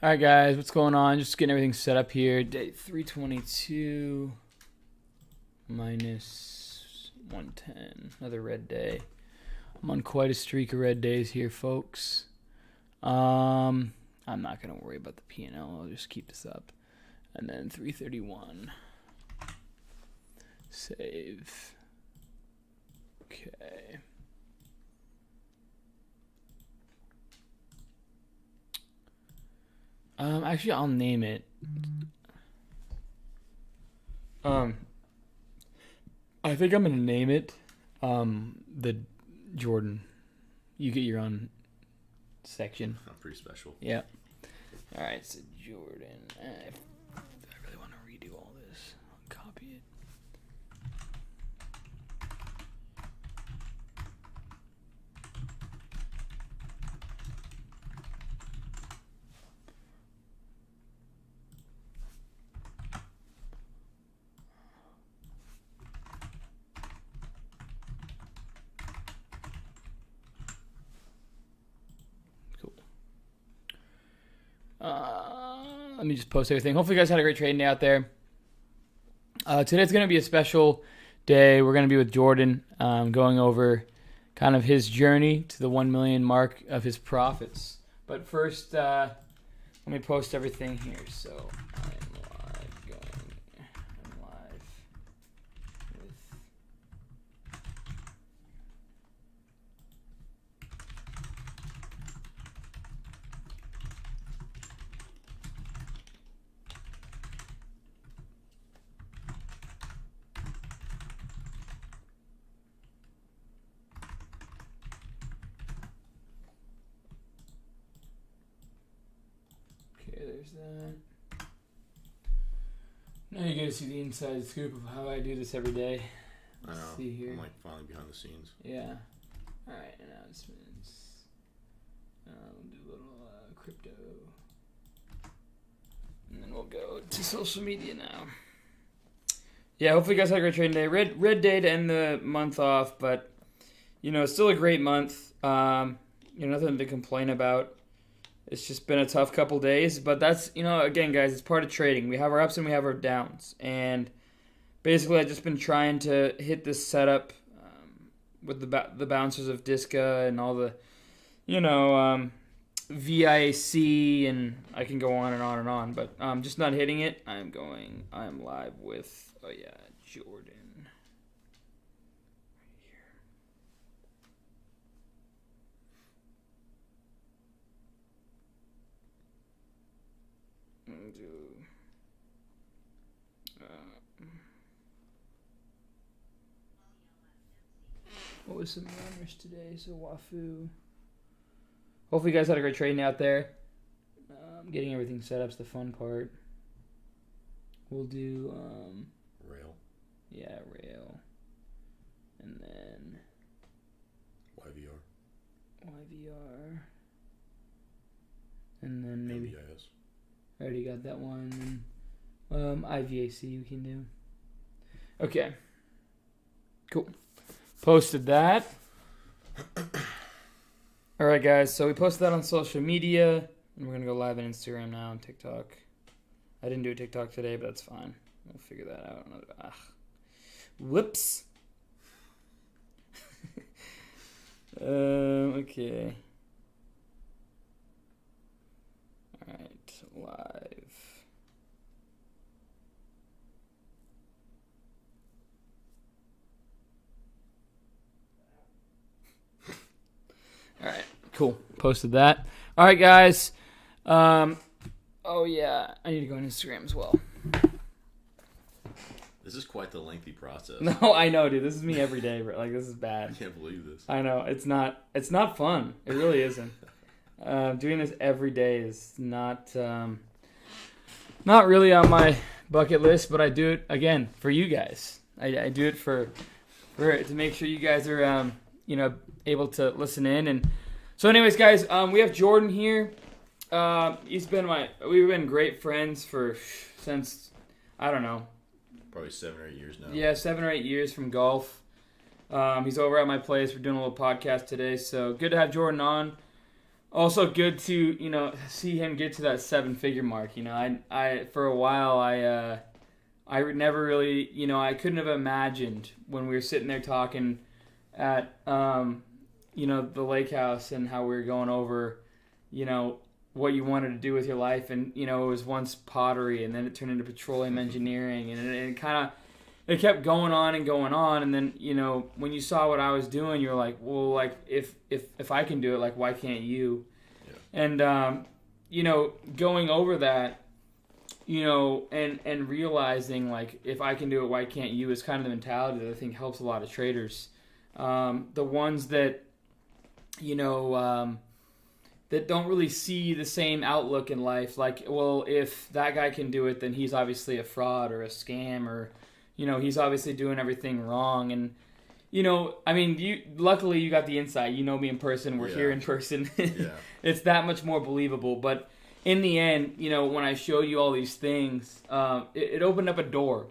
All right, guys, what's going on? Just getting everything set up here. Day 322 minus 110. Another red day. I'm on quite a streak of red days here, folks. I'm not going to worry about the P&L. I'll just keep this up. And then 331. Save. Okay. Actually, I'll name it. I think I'm gonna name it. The Jordan. You get your own section. I'm pretty special. Yeah. All right, so Jordan. I really want to redo all this. I'll copy it. Let me just post everything. Hopefully you guys had a great trading day out there. Today's going to be a special day. We're going to be with Jordan, going over kind of his journey to the 1 million mark of his profits. But first, let me post everything here. So I'm live with there's that. Now you get to see the inside scoop of how I do this every day. I know. See here. I'm like finally behind the scenes. Yeah. Alright, announcements. We'll do a little crypto. And then we'll go to social media now. Yeah, hopefully you guys had a great trading day. Red day to end the month off, but, it's still a great month. Nothing to complain about. It's just been a tough couple days, but that's, again, guys, it's part of trading. We have our ups and we have our downs. And basically, I've just been trying to hit this setup with the bouncers of Disca and all the, VIC, and I can go on and on and on, but I'm just not hitting it. I'm live with, Jordan. What was some runners today? So Wafu. Hopefully you guys had a great trading out there. Getting everything set up's the fun part. We'll do Rail. Yeah, rail. And then YVR. And then maybe LVIS. I already got that one. IVAC we can do. Okay. Cool. Posted that. All right, guys. So we posted that on social media, and we're gonna go live on Instagram now and TikTok. I didn't do a TikTok today, but that's fine. We'll figure that out. Whoops. Okay. All right, live. All right, cool. Posted that. All right, guys. Oh, yeah. I need to go on Instagram as well. This is quite the lengthy process. No, I know, dude. This is me every day, bro. Like, this is bad. I can't believe this. I know. It's not fun. It really isn't. Doing this every day is not really on my bucket list, but I do it, again, for you guys. I do it to make sure you guys are, able to listen in. And so anyways, guys, we have Jordan here. We've been great friends since, I don't know. Probably 7 or 8 years now. Yeah, 7 or 8 years from golf. He's over at my place. We're doing a little podcast today, so good to have Jordan on. Also good to, see him get to that 7-figure mark. I for a while, I never really, I couldn't have imagined when we were sitting there talking at, the lake house and how we were going over, what you wanted to do with your life. And, it was once pottery, and then it turned into petroleum engineering, and it kind of, it kept going on and going on. And then, when you saw what I was doing, you're like, well, like, if I can do it, like, why can't you? Yeah. And, going over that, and realizing, like, if I can do it, why can't you, is kind of the mentality that I think helps a lot of traders. The ones that, that don't really see the same outlook in life. Like, well, if that guy can do it, then he's obviously a fraud or a scam, or, he's obviously doing everything wrong. And, luckily you got the insight. You know me in person. We're here in person. Yeah. It's that much more believable. But in the end, when I showed you all these things, it opened up a door.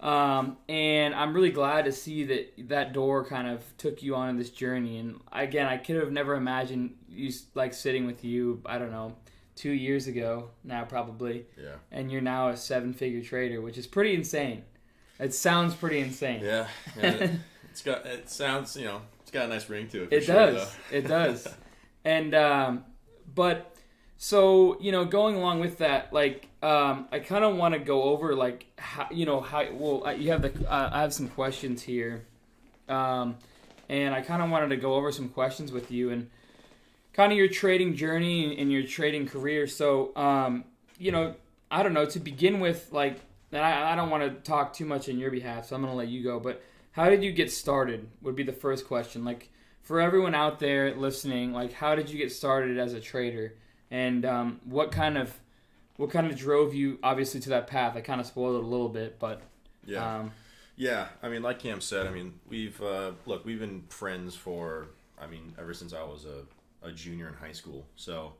And I'm really glad to see that door kind of took you on this journey. And again, I could have never imagined you, like, sitting with you, I don't know, 2 years ago now probably. Yeah. And you're now a 7-figure trader, which is pretty insane. It sounds pretty insane. Yeah. It's got a nice ring to it. It does. It does. And, but so, going along with that, like, I kind of want to go over, like, how, you have I have some questions here. And I kind of wanted to go over some questions with you and kind of your trading journey and your trading career. So, I don't know, to begin with, like, and I don't want to talk too much on your behalf, so I'm going to let you go. But how did you get started would be the first question. Like, for everyone out there listening, like, how did you get started as a trader? And what kind of drove you, obviously, to that path? I kind of spoiled it a little bit, but... Yeah. I mean, like Cam said, I mean, we've been friends for, ever since I was a junior in high school. So,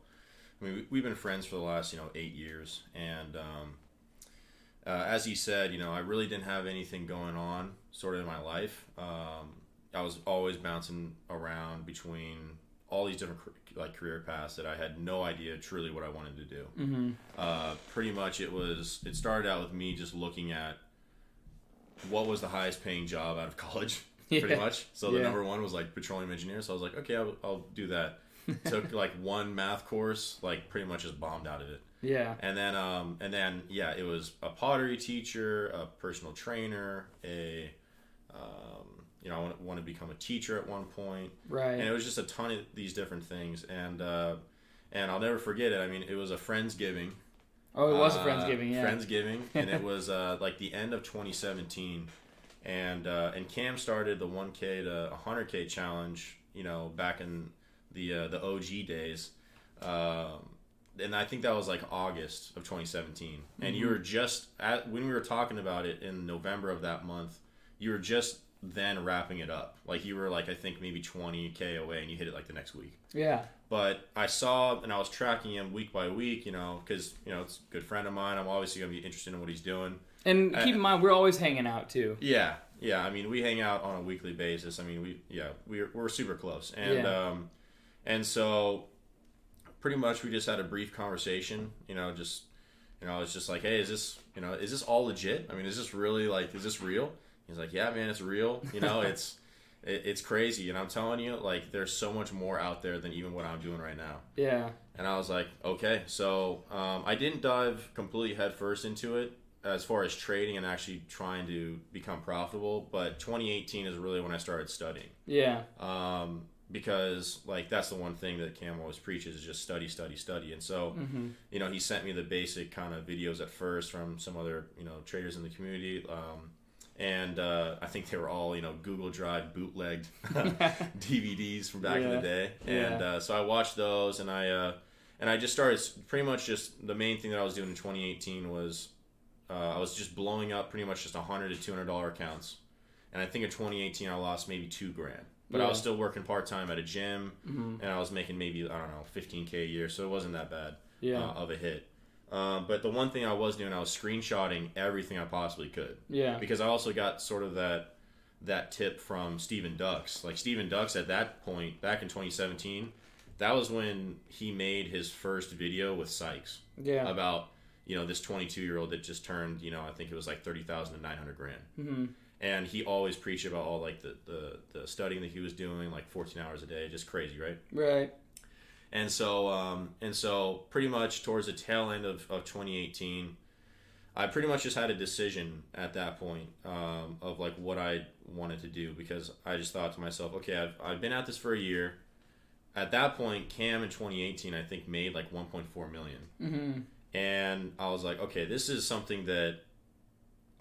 I mean, we've been friends for the last, 8 years. And as he said, I really didn't have anything going on sort of in my life. I was always bouncing around between all these different career paths that I had no idea truly what I wanted to do. Mm-hmm. Pretty much it started out with me just looking at what was the highest paying job out of college, pretty much. So the number one was like petroleum engineer. So I was like, okay, I'll do that. Took like one math course, like pretty much just bombed out of it. Yeah. And then it was a pottery teacher, a personal trainer, I want to become a teacher at one point. Right. And it was just a ton of these different things. And I'll never forget it. I mean, it was a Friendsgiving. Oh, it was a Friendsgiving, yeah. Friendsgiving. And it was like the end of 2017. And Cam started the 1K to 100K challenge, back in the OG days. And I think that was like August of 2017. Mm-hmm. And you were just, when we were talking about it in November of that month, you were just then wrapping it up. Like, you were like, I think maybe 20K away, and you hit it like the next week. Yeah. But I saw, and I was tracking him week by week, because, it's a good friend of mine. I'm obviously going to be interested in what he's doing. And keep in mind, we're always hanging out too. Yeah. I mean, we hang out on a weekly basis. I mean, we're super close. And, and so pretty much we just had a brief conversation, it's just like, hey, is this all legit? I mean, is this really, like, is this real? He's like, yeah, man, it's real. It's crazy. And I'm telling you, like, there's so much more out there than even what I'm doing right now. Yeah. And I was like, okay. So I didn't dive completely headfirst into it as far as trading and actually trying to become profitable. But 2018 is really when I started studying. Yeah. Because, like, that's the one thing that Cam always preaches is just study. And so, he sent me the basic kind of videos at first from some other, traders in the community. And I think they were all, Google Drive bootlegged DVDs from back in the day. And so I watched those, and I just started pretty much just the main thing that I was doing in 2018 was I was just blowing up pretty much just $100 to $200 accounts. And I think in 2018 I lost maybe $2,000. But I was still working part-time at a gym, and I was making maybe, I don't know, $15K a year, so it wasn't that bad of a hit. But the one thing I was doing, I was screenshotting everything I possibly could. Yeah. Because I also got sort of that tip from Stephen Ducks. Like, Stephen Ducks at that point, back in 2017, that was when he made his first video with Sykes. Yeah. About, this 22-year-old that just turned, I think it was like 30,000 to 900 grand. Mm-hmm. And he always preached about all like the studying that he was doing, like 14 hours a day, just crazy, right? Right. And so pretty much towards the tail end of 2018, I pretty much just had a decision at that point of like what I wanted to do, because I just thought to myself, okay, I've been at this for a year. At that point, Cam in 2018, I think, made like 1.4 million. Mm-hmm. And I was like, okay, this is something that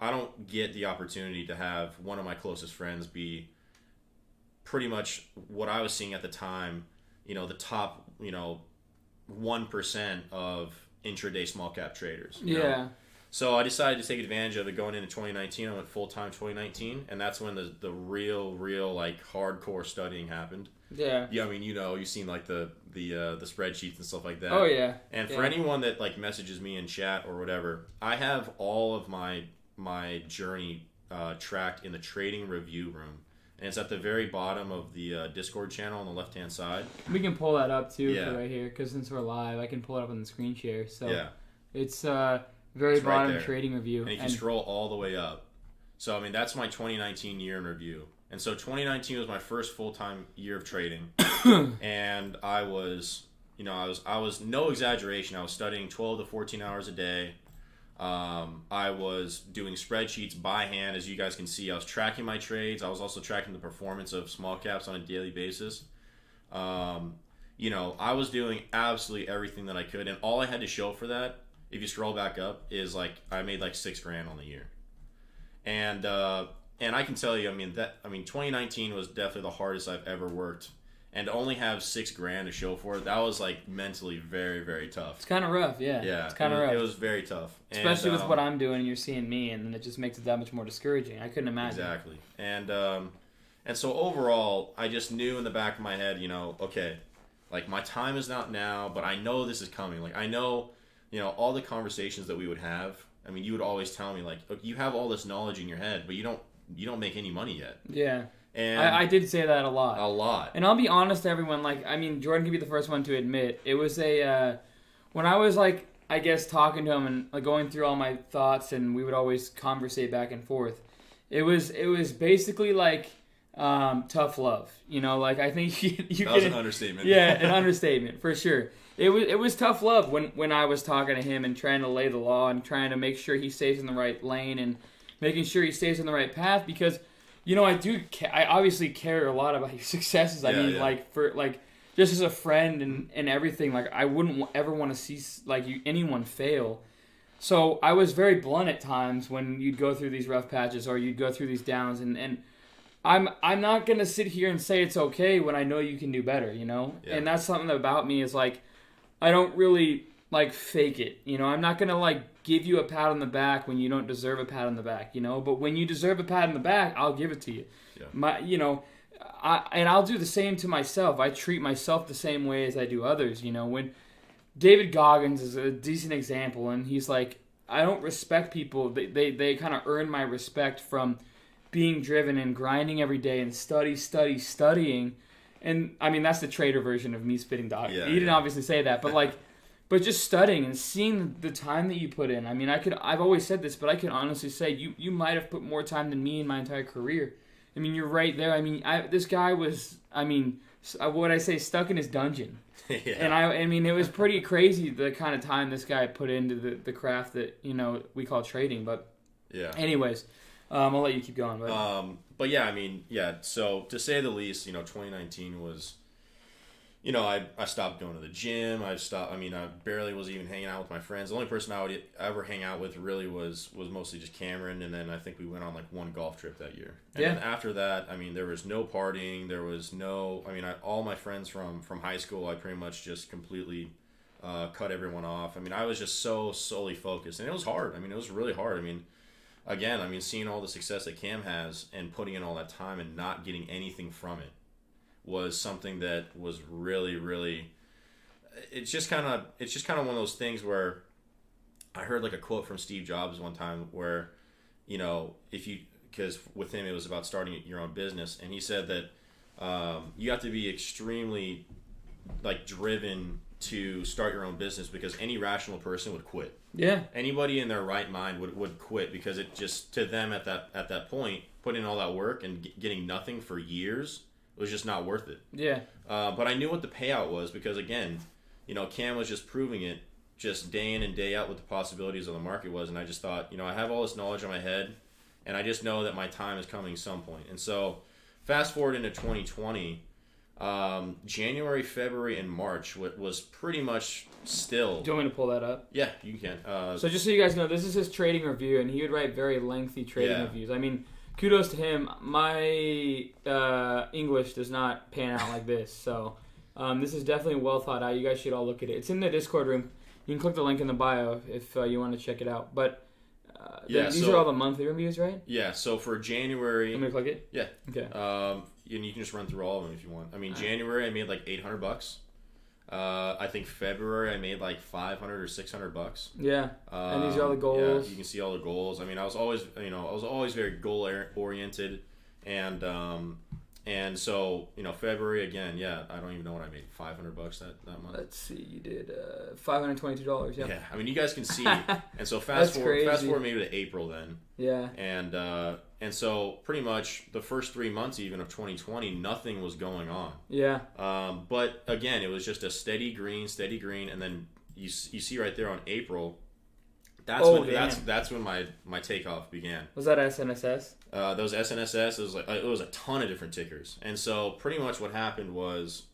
I don't get the opportunity to have one of my closest friends be pretty much what I was seeing at the time, the top, 1% of intraday small cap traders. You know? So I decided to take advantage of it going into 2019. I went full-time 2019, and that's when the real like hardcore studying happened. Yeah, I mean, you've seen like the spreadsheets and stuff like that. Oh yeah. And for anyone that like messages me in chat or whatever, I have all of my journey tracked in the trading review room, and it's at the very bottom of the Discord channel on the left hand side. We can pull that up too for right here, because since we're live, I can pull it up on the screen share. So it's very bottom right trading review, and if you scroll all the way up, so I mean that's my 2019 year in review. And so 2019 was my first full-time year of trading, and I was no exaggeration, I was studying 12 to 14 hours a day. I was doing spreadsheets by hand, as you guys can see. I was tracking my trades. I was also tracking the performance of small caps on a daily basis. I was doing absolutely everything that I could, and all I had to show for that, if you scroll back up, is like I made like $6,000 on the year, and I can tell you, 2019 was definitely the hardest I've ever worked, and to only have $6,000 to show for it, that was like mentally very, very tough. It's kind of rough, yeah. Yeah, it's kind of rough. It was very tough, especially with what I'm doing, and you're seeing me, and then it just makes it that much more discouraging. I couldn't imagine. Exactly, and so overall, I just knew in the back of my head, okay, like my time is not now, but I know this is coming. Like I know, all the conversations that we would have. I mean, you would always tell me like, look, you have all this knowledge in your head, but you don't make any money yet. Yeah. And I did say that a lot. A lot. And I'll be honest to everyone, like, I mean, Jordan can be the first one to admit, it was when I was, like, I guess, talking to him and like, going through all my thoughts, and we would always conversate back and forth, it was basically, like, tough love. Like, I think you that was an understatement. Yeah, an understatement, for sure. It was tough love when I was talking to him and trying to lay the law and trying to make sure he stays in the right lane and making sure he stays on the right path, because I obviously care a lot about your successes. Like for like just as a friend and everything, like I wouldn't ever want to see like anyone fail. So I was very blunt at times when you'd go through these rough patches or you'd go through these downs, and I'm not gonna sit here and say it's okay when I know you can do better, Yeah. And that's something about me is like I don't really like fake it, I'm not gonna like give you a pat on the back when you don't deserve a pat on the back, but when you deserve a pat on the back, I'll give it to you. Yeah. And I'll do the same to myself. I treat myself the same way as I do others. When David Goggins is a decent example, and he's like, I don't respect people. They kind of earn my respect from being driven and grinding every day and studying. And I mean, that's the trader version of me spitting dog. He didn't obviously say that, but like. But just studying and seeing the time that you put in. I mean, I've always said this, but I can honestly say you might have put more time than me in my entire career. I mean, you're right there. I mean, this guy was, what I say, stuck in his dungeon. Yeah. And I mean, it was pretty crazy the kind of time this guy put into the craft that, we call trading. But anyways, I'll let you keep going. But yeah, I mean, so to say the least, 2019 was... I stopped going to the gym. I barely was even hanging out with my friends. The only person I would ever hang out with really was mostly just Cameron, and then I think we went on like one golf trip that year. And then after that, there was no partying. There was no... all my friends from high school, I pretty much just completely cut everyone off. I was just so solely focused, and it was hard. It was really hard. Seeing all the success that Cam has and putting in all that time and not getting anything from it was something that was really, really... It's just kind of one of those things where I heard like a quote from Steve Jobs one time where, because with him it was about starting your own business, and he said that you have to be extremely like driven to start your own business because any rational person would quit. Yeah. Anybody in their right mind would quit because it just, to them at that point, putting in all that work and getting nothing for years was just not worth it. Yeah. But I knew what the payout was because, again, Cam was just proving it just day in and day out what the possibilities of the market was. And I just thought, I have all this knowledge in my head and I just know that my time is coming some point. And so fast forward into 2020, January, February, and March was pretty much still. Do you want me to pull that up? Yeah, you can. So just so you guys know, this is his trading review, and he would write very lengthy trading reviews. I mean, kudos to him. My English does not pan out like this, so this is definitely well thought out. You guys should all look at it. It's in the Discord room. You can click the link in the bio if you want to check it out. But these are all the monthly reviews, right? Yeah, so for January... Let me click it? Yeah. Okay. And you can just run through all of them if you want. I mean, January I made like $800. I think February I made like $500 or $600. Yeah. And these are all the goals. Yeah, you can see all the goals. I mean, I was always very goal oriented, and so February again. Yeah, I don't even know what I made. $500 that month. Let's see, you did $522. Yeah. Yeah, I mean, you guys can see. And so fast forward maybe to April then. Yeah. And so pretty much the first 3 months even of 2020, nothing was going on. Yeah. But again, it was just a steady green, and then you see right there on April. That's when my takeoff began. Was that SNSS? Those SNSS, it was a ton of different tickers. And so pretty much what happened was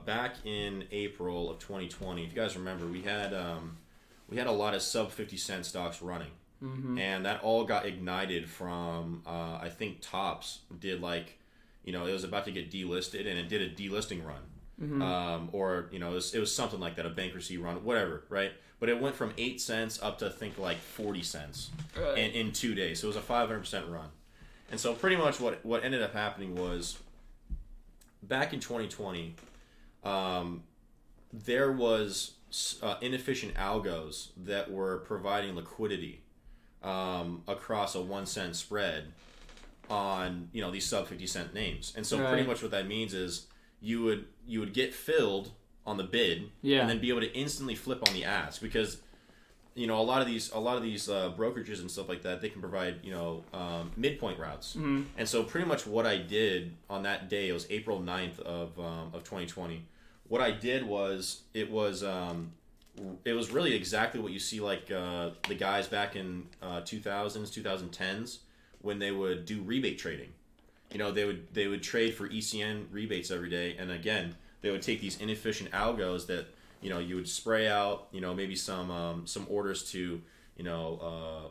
back in April of 2020, if you guys remember, we had a lot of sub 50 cent stocks running. Mm-hmm. And that all got ignited from I think Topps did it was about to get delisted, and it did a delisting run. Mm-hmm. Or it was something like that, a bankruptcy run, whatever, right? But it went from 8 cents up to I think like 40 cents in 2 days. So it was a 500% run. And so pretty much what ended up happening was back in 2020, there was inefficient algos that were providing liquidity across a 1 cent spread on these sub 50 cent names. And so pretty much what that means is you would get filled on the bid and then be able to instantly flip on the ask, because a lot of these brokerages and stuff like that, they can provide midpoint routes. Mm-hmm. And so pretty much what I did on that day, it was April 9th of 2020. What I did was it was really exactly what you see like the guys back in 2000s, 2010s when they would do rebate trading. They would trade for ECN rebates every day, and again, they would take these inefficient algos that you would spray out maybe some orders to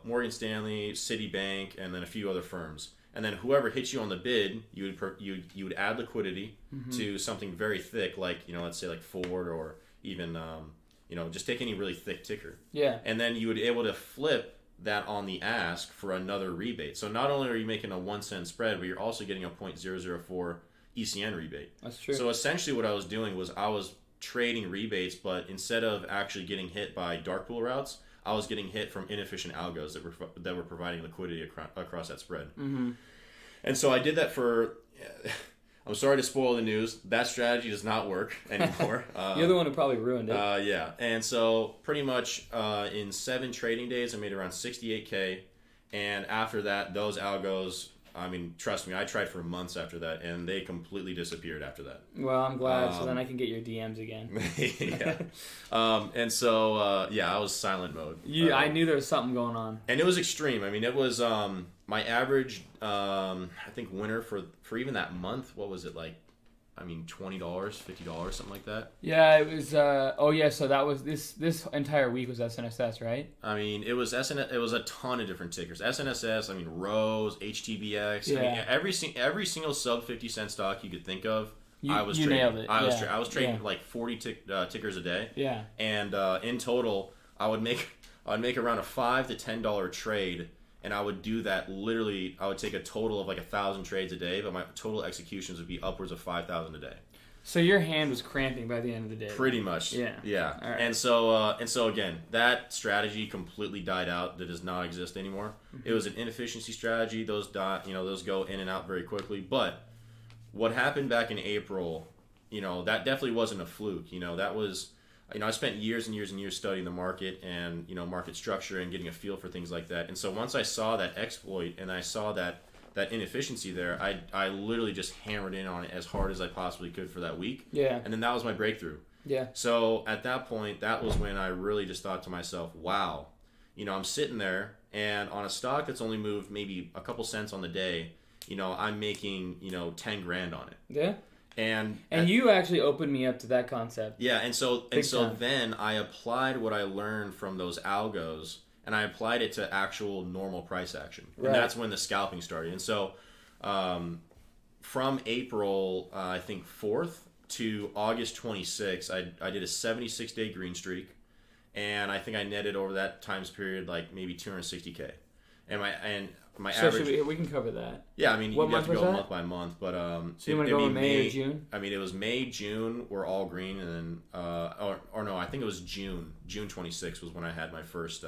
Morgan Stanley, Citibank, and then a few other firms, and then whoever hits you on the bid, you would add liquidity to something very thick, like let's say like Ford, or even just take any really thick ticker. Yeah. And then you would be able to flip that on the ask for another rebate. So not only are you making a 1 cent spread, but you're also getting a 0.004 ECN rebate. That's true. So essentially what I was doing was I was trading rebates, but instead of actually getting hit by dark pool routes, I was getting hit from inefficient algos that were providing liquidity across that spread. Mm-hmm. And so I did that for... I'm sorry to spoil the news. That strategy does not work anymore. You're the one who probably ruined it. Yeah. And so pretty much in 7 trading days, I made around $68K. And after that, those algos, I mean, trust me, I tried for months after that, and they completely disappeared after that. Well, I'm glad, so then I can get your DMs again. Yeah. And so, I was silent mode. I knew there was something going on. And it was extreme. I mean, it was my average, I think, winner for even that month, what was it, like, I mean, $20, $50, something like that. Yeah, it was. So that was this entire week was SNSS, right? I mean, it was it was a ton of different tickers. SNSS. I mean, Rose, HTBX. Yeah. I mean, every single sub 50 cent stock you could think of, I was trading. Nailed it. I was trading like 40 tickers a day. Yeah. And in total, I would make around a $5 to $10 trade. And I would do that literally. I would take a total of like 1,000 trades a day, but my total executions would be upwards of 5,000 a day. So your hand was cramping by the end of the day. Pretty much. Yeah. Yeah. All right. And so again, that strategy completely died out. That does not exist anymore. Mm-hmm. It was an inefficiency strategy. Those go in and out very quickly. But what happened back in April that definitely wasn't a fluke. That was, I spent years and years and years studying the market and, market structure and getting a feel for things like that. And so once I saw that exploit and I saw that inefficiency there, I literally just hammered in on it as hard as I possibly could for that week. Yeah. And then that was my breakthrough. Yeah. So at that point, that was when I really just thought to myself, wow, I'm sitting there and on a stock that's only moved maybe a couple cents on the day, I'm making, 10 grand on it. Yeah. And you actually opened me up to that concept. Yeah, and so then I applied what I learned from those algos, and I applied it to actual normal price action. And that's when the scalping started. And so from April, I think 4th to August 26th, I did a 76-day green streak, and I think I netted over that times period like maybe 260K. And my average. We can cover that. Yeah, I mean, what you have to go that? month by month, but so you want to go in May or June? I mean, it was May, June were all green, and then or no, I think it was June. June 26th was when I had my first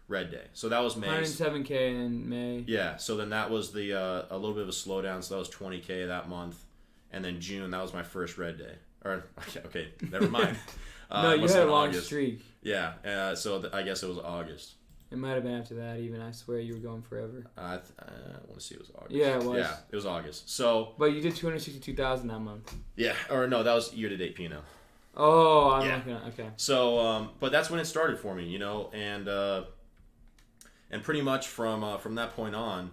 red day. So that was May. 107K in May. Yeah, so then that was the a little bit of a slowdown. So that was 20K that month, and then June that was my first red day. Or okay, never mind. No, you had a long streak. Yeah, so I guess it was August. It might have been after that even. I swear you were going forever. I want to see it was August. Yeah, it was. Yeah, it was August. So. But you did 262,000 that month. Yeah, or no, that was year-to-date P&L. Oh, I'm looking at, okay. So, but that's when it started for me, and pretty much from that point on,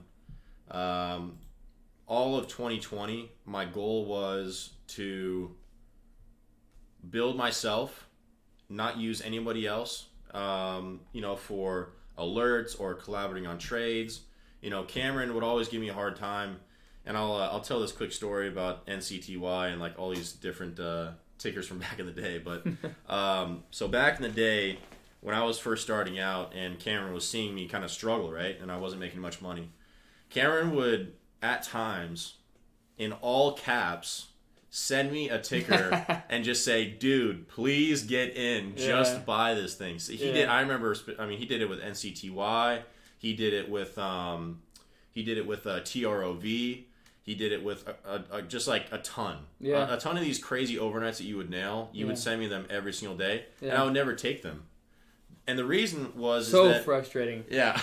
all of 2020, my goal was to build myself, not use anybody else, for alerts or collaborating on trades. Cameron would always give me a hard time, and I'll tell this quick story about NCTY and like all these different tickers from back in the day. But so back in the day when I was first starting out, and Cameron was seeing me kind of struggle, right, and I wasn't making much money, Cameron would at times, in all caps, send me a ticker and just say, "Dude, please get in. Just buy this thing." So he did. I remember. I mean, he did it with NCTY. He did it with TROV. He did it with just like a ton. Yeah. A ton of these crazy overnights that you would nail. You would send me them every single day, and I would never take them. And the reason was frustrating. Yeah,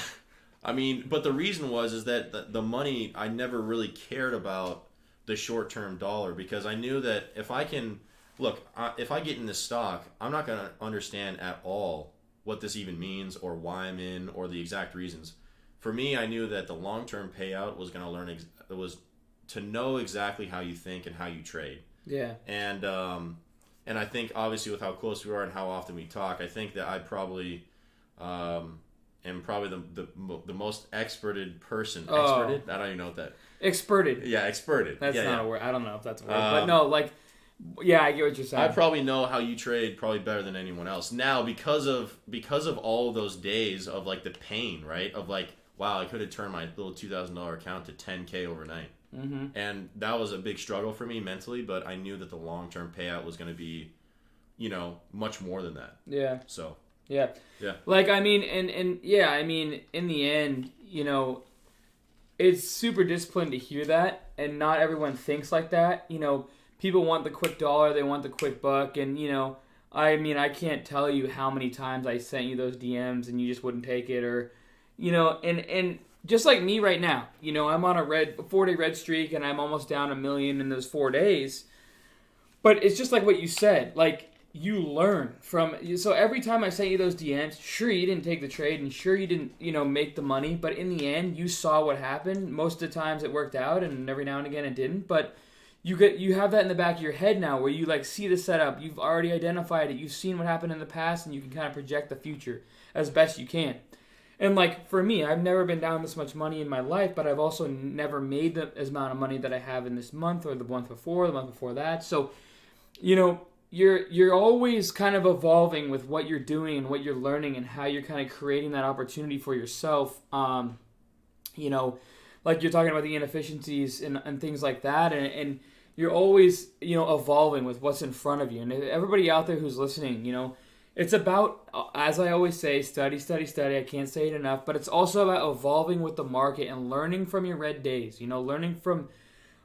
I mean, but the reason was that the money, I never really cared about the short-term dollar, because I knew that if I can if I get in this stock, I'm not going to understand at all what this even means or why I'm in or the exact reasons. For me, I knew that the long-term payout was going to was to know exactly how you think and how you trade. Yeah. And I think obviously with how close we are and how often we talk, I think that I probably am probably the most experted person. Oh. Experted? I don't even know what that. Experted. Yeah, experted. That's not a word. I don't know if that's a word. But no, like, yeah, I get what you're saying. I probably know how you trade probably better than anyone else. Now, because of all of those days of like the pain, right? Of like, wow, I could have turned my little $2,000 account to $10K overnight. Mm-hmm. And that was a big struggle for me mentally, but I knew that the long-term payout was going to be, much more than that. Yeah. So. Yeah. Yeah. Like, I mean, and yeah, I mean, in the end, it's super disciplined to hear that, and not everyone thinks like that. People want the quick dollar, they want the quick buck, and, I mean, I can't tell you how many times I sent you those DMs and you just wouldn't take it, or, and just like me right now, I'm on a 4-day red streak, and I'm almost down $1 million in those 4 days, but it's just like what you said, like, you learn from, so every time I sent you those DMs, sure, you didn't take the trade, and sure, you didn't, make the money, but in the end, you saw what happened. Most of the times it worked out, and every now and again it didn't, but you have that in the back of your head now, where you, like, see the setup, you've already identified it, you've seen what happened in the past, and you can kind of project the future as best you can. And, like, for me, I've never been down this much money in my life, but I've also never made the amount of money that I have in this month, or the month before that, so, You're always kind of evolving with what you're doing and what you're learning and how you're kind of creating that opportunity for yourself. Like you're talking about the inefficiencies and things like that, and you're always evolving with what's in front of you. And everybody out there who's listening, it's about, as I always say, study. I can't say it enough, but it's also about evolving with the market and learning from your red days. Learning from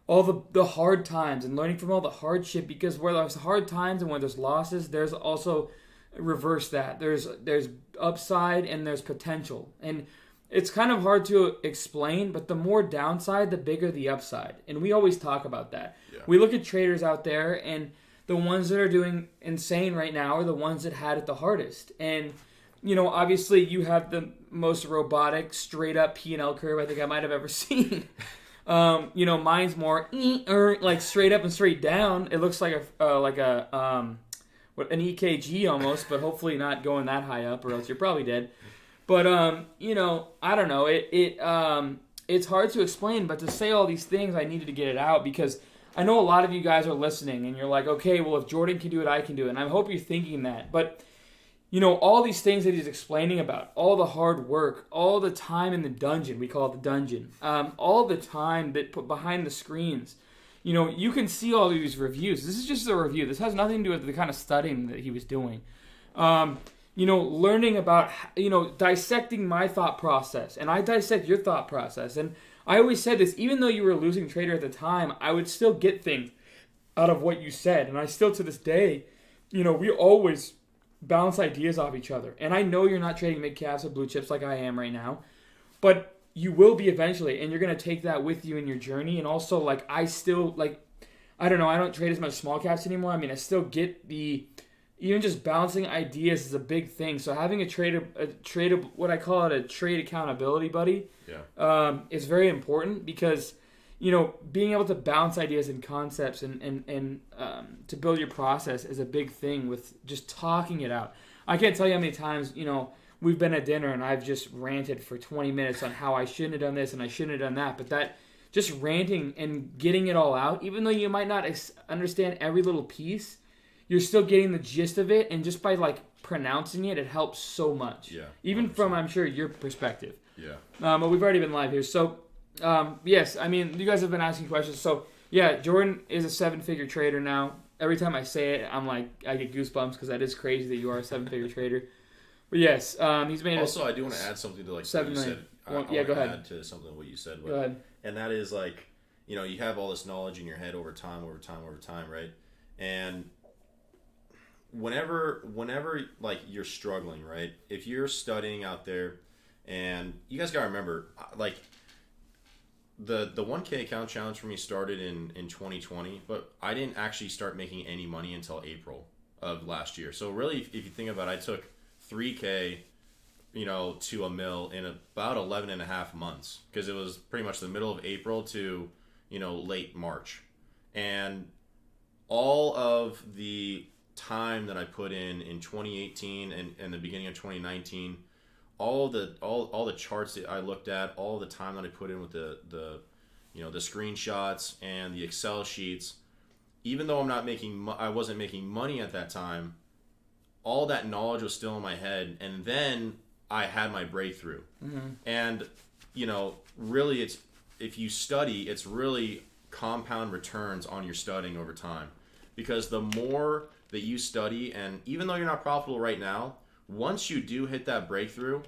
all the hard times and learning from all the hardship, because where there's hard times and where there's losses, there's also reverse that. There's upside and there's potential. And it's kind of hard to explain, but the more downside, the bigger the upside. And we always talk about that. Yeah. We look at traders out there, and the ones that are doing insane right now are the ones that had it the hardest. And, you know, obviously you have the most robotic, straight up P&L curve I think I might have ever seen. You know, mine's more like straight up and straight down. It looks like an EKG almost, but hopefully not going that high up, or else you're probably dead. But you know, I don't know. It's hard to explain, but to say all these things, I needed to get it out because I know a lot of you guys are listening, and you're like, okay, well, if Jordan can do it, I can do it. And I hope you're thinking that. But you know, all these things that he's explaining about, all the hard work, all the time in the dungeon, we call it the dungeon, all the time that put behind the screens, you know, you can see all these reviews. This is just a review. This has nothing to do with the kind of studying that he was doing. You know, learning about, you know, dissecting my thought process, and I dissect your thought process. And I always said this, even though you were a losing trader at the time, I would still get things out of what you said. And I still, to this day, you know, we always bounce ideas off each other. And I know you're not trading mid caps or blue chips like I am right now, but you will be eventually, and you're going to take that with you in your journey. And also, like, I still, like, I don't know, I don't trade as much small caps anymore. I mean, I still get the, even just bouncing ideas is a big thing. So having a trade, what I call it, a trade accountability buddy, is very important because, you know, being able to bounce ideas and concepts and to build your process is a big thing with just talking it out. I can't tell you how many times, you know, we've been at dinner and I've just ranted for 20 minutes on how I shouldn't have done this and I shouldn't have done that. But that just ranting and getting it all out, even though you might not understand every little piece, you're still getting the gist of it. And just by like pronouncing it, it helps so much. Yeah. Even 100%. From, I'm sure, your perspective. Yeah. But we've already been live here. So, yes, I mean, you guys have been asking questions. So, yeah, Jordan is a 7-figure trader now. Every time I say it, I'm like, I get goosebumps because that is crazy that you are a 7-figure trader. But yes, he's made. Also, I do want to add something to like 7 what you million. said. Yeah, go ahead. Add to something what you said. Go ahead. And that is like, you know, you have all this knowledge in your head over time, right? And whenever like you're struggling, right? If you're studying out there, and you guys gotta remember, like the 1K account challenge for me started in 2020, but I didn't actually start making any money until April of last year. So really, if you think about it, I took 3K, you know, to $1 million in about 11 and a half months, because it was pretty much the middle of April to, you know, late March. And all of the time that I put in 2018 and the beginning of 2019, all the charts that I looked at, all the time that I put in with the you know, the screenshots and the Excel sheets, even though I wasn't making money at that time, all that knowledge was still in my head. And then I had my breakthrough. Mm-hmm. And, you know, really, if you study, it's really compound returns on your studying over time. Because the more that you study, and even though you're not profitable right now, once you do hit that breakthrough,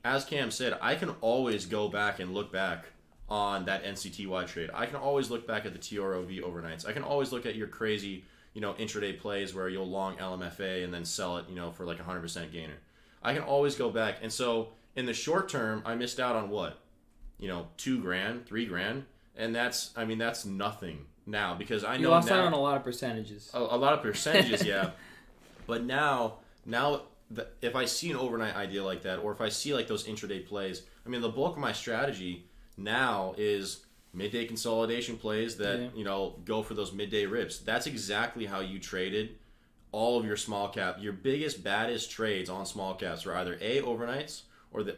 as Cam said, I can always go back and look back on that NCTY trade. I can always look back at the TROV overnights. I can always look at your crazy, you know, intraday plays where you'll long LMFA and then sell it, you know, for like 100% gainer. I can always go back. And so in the short term, I missed out on what? You know, $2,000, $3,000. And that's nothing now, because I know you lost out on a lot of percentages. A lot of percentages, yeah. But now if I see an overnight idea like that, or if I see like those intraday plays, I mean, the bulk of my strategy now is midday consolidation plays that, you know, go for those midday rips. That's exactly how you traded all of your small cap. Your biggest, baddest trades on small caps were either A, overnights,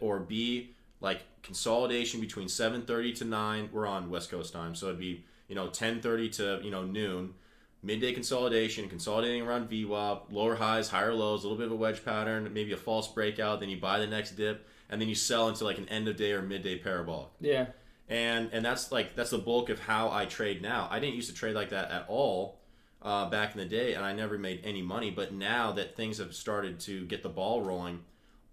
or B, like consolidation between 7:30 to 9. We're on West Coast time, so it'd be, you know, 10:30 to, you know, noon. Midday consolidation, consolidating around VWAP, lower highs, higher lows, a little bit of a wedge pattern, maybe a false breakout, then you buy the next dip, and then you sell into like an end of day or midday parabolic. Yeah. And that's the bulk of how I trade now. I didn't used to trade like that at all back in the day, and I never made any money. But now that things have started to get the ball rolling,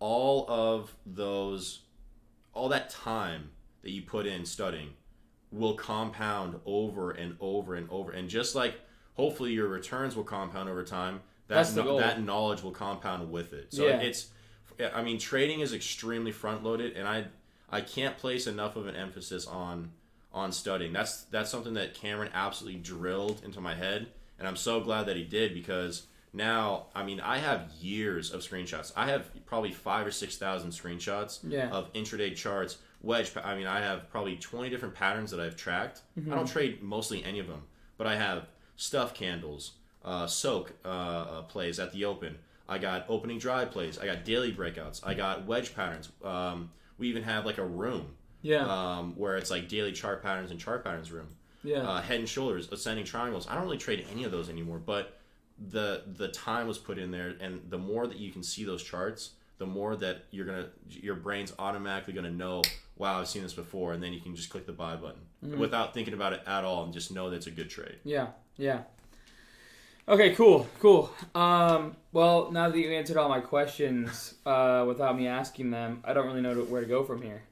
all that time that you put in studying, will compound over and over and over. And just like hopefully your returns will compound over time, that knowledge will compound with it. So trading is extremely front loaded, and I can't place enough of an emphasis on studying. That's something that Cameron absolutely drilled into my head, and I'm so glad that he did, because now, I have years of screenshots. I have probably 5,000 or 6,000 screenshots of intraday charts, wedge. I have probably 20 different patterns that I've tracked. I don't trade mostly any of them, but I have stuff candles, soak plays at the open. I got opening drive plays. I got daily breakouts. I got wedge patterns. We even have like a room where it's like daily chart patterns and chart patterns room. Head and shoulders, ascending triangles. I don't really trade any of those anymore, but the time was put in there, and the more that you can see those charts, the more that your brain's automatically gonna know, wow, I've seen this before, and then you can just click the buy button without thinking about it at all, and just know that it's a good trade. Okay, cool. Well, now that you answered all my questions without me asking them, I don't really know where to go from here.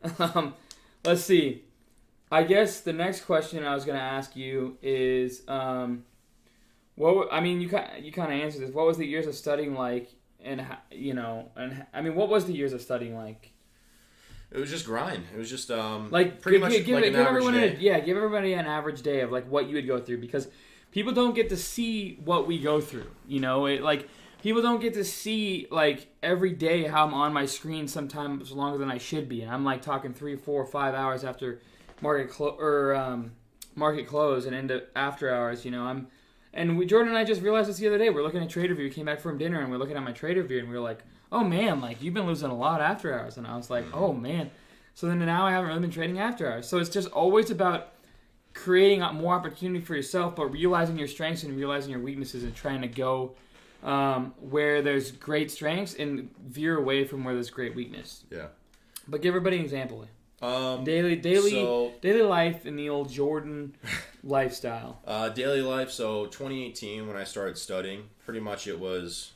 Let's see. I guess the next question I was going to ask you is, you kind of answered this. What was the years of studying like, what was the years of studying like? It was just grind. It was just give everybody an average day of like what you would go through, because people don't get to see what we go through. People don't get to see like every day how I'm on my screen sometimes longer than I should be, and I'm like talking 3, 4, 5 hours after market close and into after hours. Jordan and I just realized this the other day. We're looking at trade review. We came back from dinner and we're looking at my trade review, and we were like, oh man, like you've been losing a lot after hours. And I was like, oh man. So then now I haven't really been trading after hours. So it's just always about creating more opportunity for yourself, but realizing your strengths and realizing your weaknesses, and trying to go where there's great strengths and veer away from where there's great weakness. Yeah. But give everybody an example. Daily life in the old Jordan lifestyle. Daily life. So 2018, when I started studying, pretty much it was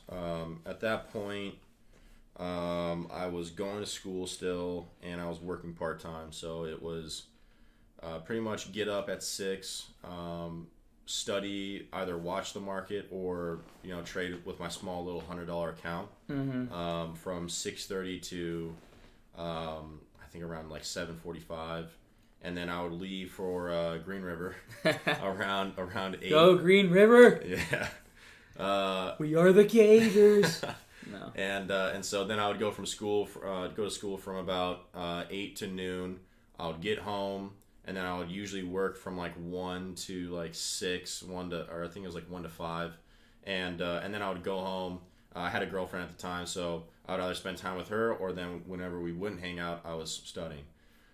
at that point I was going to school still, and I was working part-time. So it was pretty much get up at 6, study, either watch the market or trade with my small little $100 account from 6:30 to I think around like 7:45, and then I would leave for Green River around 8. Go Green River! Yeah. We are the Gators. No. And so then I would go from school, go to school from about 8 to noon. I would get home, and then I would usually work from like 1 to like 6, or I think it was like 1 to 5, and then I would go home. I had a girlfriend at the time, so I would either spend time with her, or then whenever we wouldn't hang out, I was studying.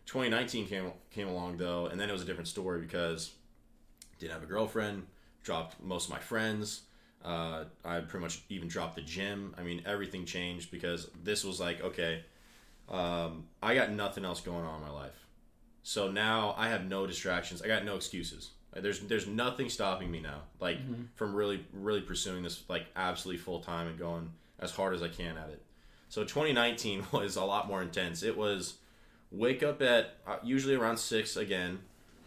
2019 came along though, and then it was a different story, because I didn't have a girlfriend, dropped most of my friends. I pretty much even dropped the gym. Everything changed, because this was like, okay, I got nothing else going on in my life. So now I have no distractions. I got no excuses. There's nothing stopping me now, from really, really pursuing this absolutely full time and going as hard as I can at it. So 2019 was a lot more intense. It was wake up at usually around 6 again,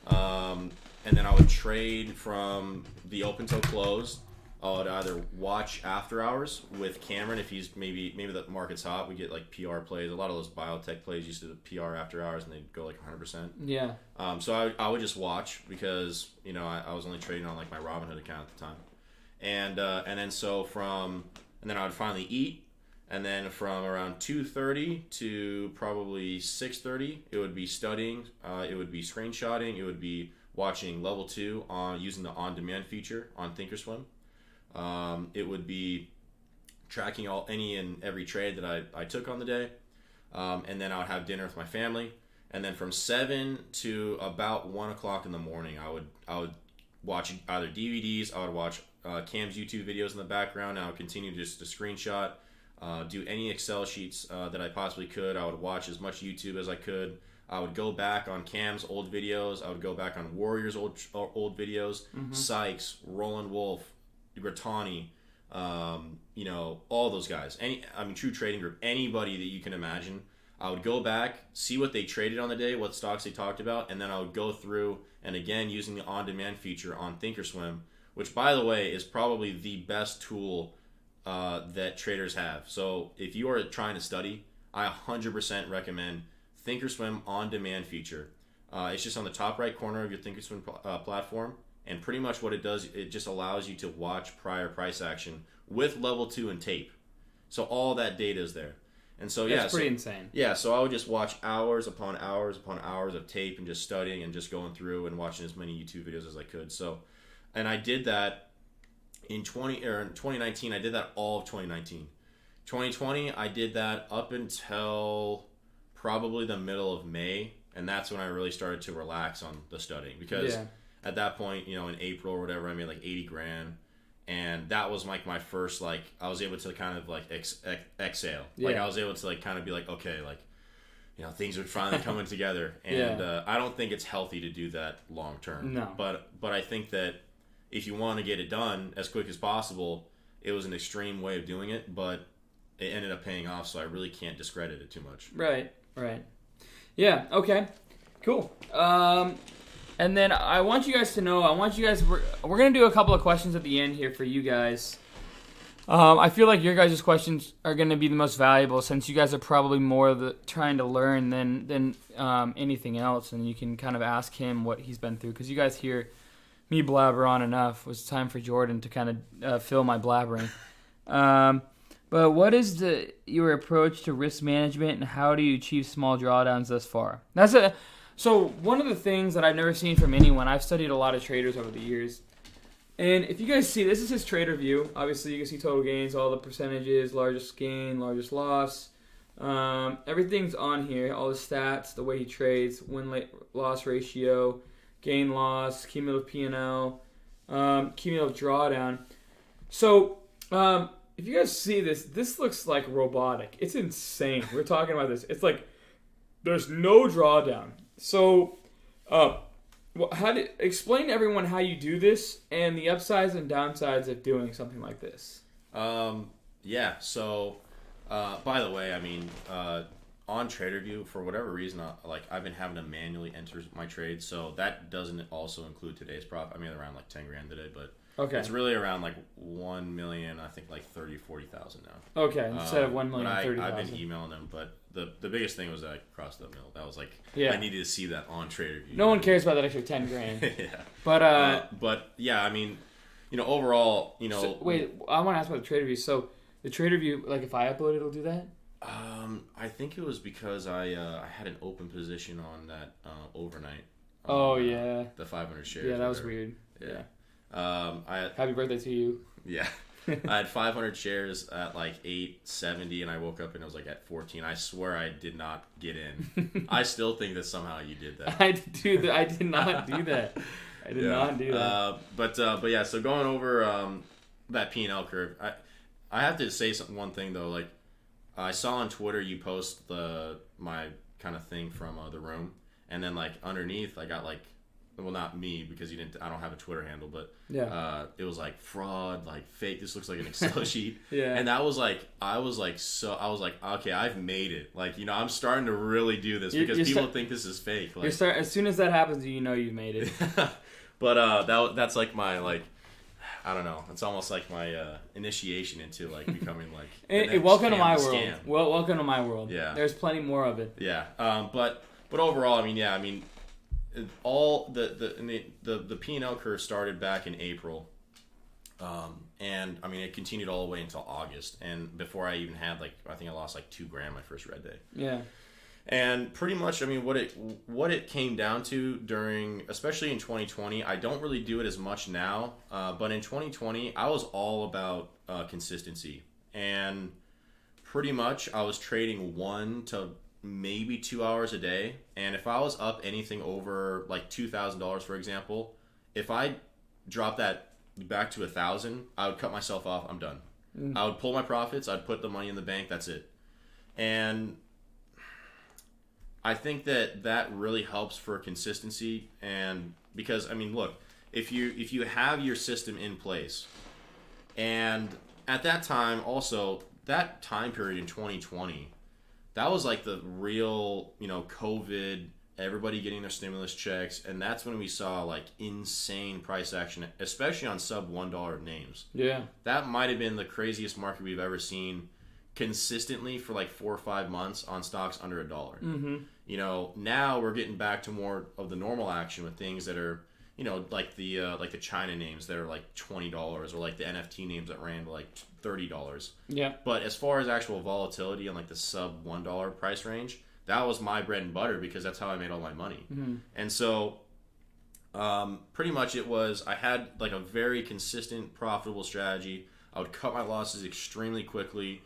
and then I would trade from the open till close. I would either watch after hours with Cameron if he's maybe the market's hot. We get like PR plays. A lot of those biotech plays used to do PR after hours, and they'd go like 100%. Yeah. So I would just watch, because I was only trading on like my Robinhood account at the time, and then I would finally eat, and then from around 2:30 to probably 6:30, it would be studying. It would be screenshotting. It would be watching level 2 on using the on-demand feature on Thinkorswim. It would be tracking any and every trade that I took on the day, and then I would have dinner with my family, and then from 7 to about 1 o'clock in the morning, I would watch either DVDs. I would watch Cam's YouTube videos in the background. I would continue just to screenshot, do any Excel sheets that I possibly could. I would watch as much YouTube as I could. I would go back on Cam's old videos. I would go back on Warriors' old videos, Sykes, Roland Wolf, Gratani, all those guys. True Trading Group, anybody that you can imagine, I would go back, see what they traded on the day, what stocks they talked about, and then I would go through and again using the on-demand feature on Thinkorswim, which, by the way, is probably the best tool that traders have. So if you are trying to study, I 100% recommend Thinkorswim on-demand feature. It's just on the top right corner of your Thinkorswim platform, and pretty much what it does, it just allows you to watch prior price action with level 2 and tape. So all that data is there. And so, yeah. That's pretty insane. Yeah, so I would just watch hours upon hours upon hours of tape and just studying and just going through and watching as many YouTube videos as I could. So, and I did that in 2019. I did that all of 2019. 2020, I did that up until probably the middle of May, and that's when I really started to relax on the studying, because at that point, you know, in April or whatever, I made like 80 grand. And that was like my first, like, I was able to kind of like exhale. Like, I was able to like kind of be like, okay, like, you know, things are finally coming together. And I don't think it's healthy to do that long term. No. But I think that if you want to get it done as quick as possible, it was an extreme way of doing it, but it ended up paying off, so I really can't discredit it too much. Right. Yeah, okay. Cool. And then I want you guys to know, we're going to do a couple of questions at the end here for you guys. I feel like your guys' questions are going to be the most valuable, since you guys are probably more trying to learn than anything else, and you can kind of ask him what he's been through, because you guys hear me blabber on enough. It was time for Jordan to kind of fill my blabbering. But what is your approach to risk management, and how do you achieve small drawdowns thus far? So one of the things that I've never seen from anyone, I've studied a lot of traders over the years, and if you guys see, this is his trader view. Obviously, you can see total gains, all the percentages, largest gain, largest loss. Everything's on here, all the stats, the way he trades, win-loss ratio, gain-loss, cumulative P&L, cumulative drawdown. So if you guys see this looks like robotic. It's insane. We're talking about this. It's like there's no drawdown. So, explain to everyone how you do this and the upsides and downsides of doing something like this. Yeah. So, by the way, I mean, on TraderView, for whatever reason, I've been having to manually enter my trades, so that doesn't also include today's profit. I mean, around like 10 grand today, but it's really around like 1 million. I think like 40,000 now. Okay, instead of 1 million, 30,000. I've been emailing them, but the biggest thing was that I crossed the mill. That was like, I needed to see that on TraderView. No one cares about that extra 10 grand. Yeah. But yeah, I mean, you know, overall, you know. So, wait, I want to ask about the TraderView. So the TraderView, like if I upload it, it'll do that? I think it was because I had an open position on that overnight. The 500 shares. Yeah, that was weird. Yeah. Happy birthday to you. Yeah. I had 500 shares at like 870, and I woke up and it was like at 14. I swear I did not get in. I still think that somehow you did that. I did not do that. I did not do that. But yeah, so going over that P&L curve, I have to say one thing though. Like, I saw on Twitter you post my kind of thing from the room, and then like underneath I got like, well, not me, because I don't have a Twitter handle, but it was like fraud, like fake. This looks like an Excel sheet. And that was like, I was like, okay, I've made it. Like, you know, I'm starting to really do this, because people think this is fake. Like, as soon as that happens, you know you've made it. But that's like my, like, I don't know. It's almost like my initiation into like becoming like. Welcome to my world. Well, welcome to my world. Yeah. There's plenty more of it. Yeah. But overall, I mean, all the P&L curve started back in April, and I mean it continued all the way until August, and before I even had I think I lost like 2 grand my first red day. Yeah. And pretty much, I mean, what it came down to especially in 2020, I don't really do it as much now, but in 2020 I was all about consistency, and pretty much I was trading 1 to maybe 2 hours a day, and if I was up anything over like $2,000, for example, if I dropped that back to 1,000, I would cut myself off. I'm done. I would pull my profits. I'd put the money in the bank. That's it. And I think that really helps for consistency, and because I mean, look, if you have your system in place, and at that time also that time period in 2020. that was like the real, COVID, everybody getting their stimulus checks, and that's when we saw like insane price action, especially on sub $1 names. Yeah. That might have been the craziest market we've ever seen consistently for like 4 or 5 months on stocks under $1. Mm-hmm. Now we're getting back to more of the normal action with things that are, like the China names that are like $20, or like the NFT names that ran to like $30. Yeah. But as far as actual volatility on like the sub $1 price range, that was my bread and butter because that's how I made all my money. Mm-hmm. And so pretty much I had like a very consistent, profitable strategy. I would cut my losses extremely quickly.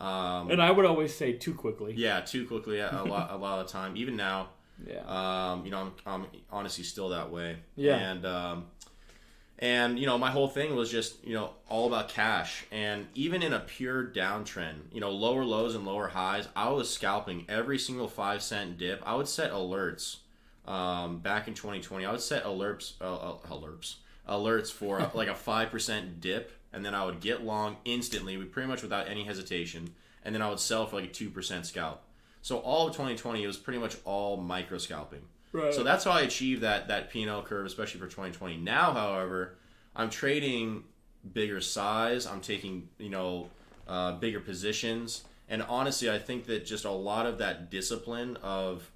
And I would always say too quickly. Yeah, too quickly a lot of the time. Even now, yeah. I'm honestly still that way. Yeah. And my whole thing was just all about cash. And even in a pure downtrend, lower lows and lower highs, I was scalping every single 5-cent dip. I would set alerts. Back in 2020, I would set alerts for like a 5% dip. And then I would get long instantly, pretty much without any hesitation. And then I would sell for like a 2% scalp. So all of 2020, it was pretty much all micro scalping. Right. So that's how I achieved that P&L curve, especially for 2020. Now, however, I'm trading bigger size. I'm taking, bigger positions. And honestly, I think that just a lot of that discipline of,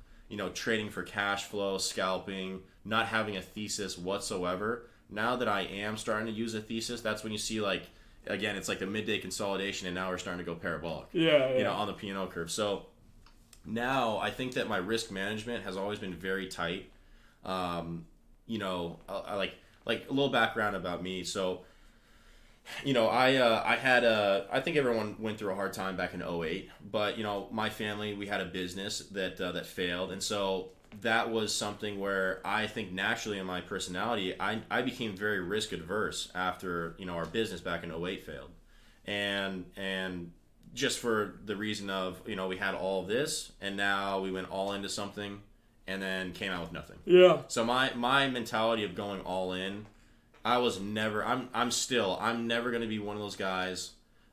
trading for cash flow, scalping, not having a thesis whatsoever. Now that I am starting to use a thesis, that's when you see again, it's like the midday consolidation, and now we're starting to go parabolic. Yeah. On the P&L curve. So now I think that my risk management has always been very tight. I like a little background about me. So, I think everyone went through a hard time back in 2008, but my family, we had a business that failed, and so that was something where I think naturally in my personality, I became very risk adverse after, our business back in 2008 failed. And just for the reason of, we had all of this and now we went all into something and then came out with nothing. Yeah. So my mentality of going all in, I'm never going to be one of those guys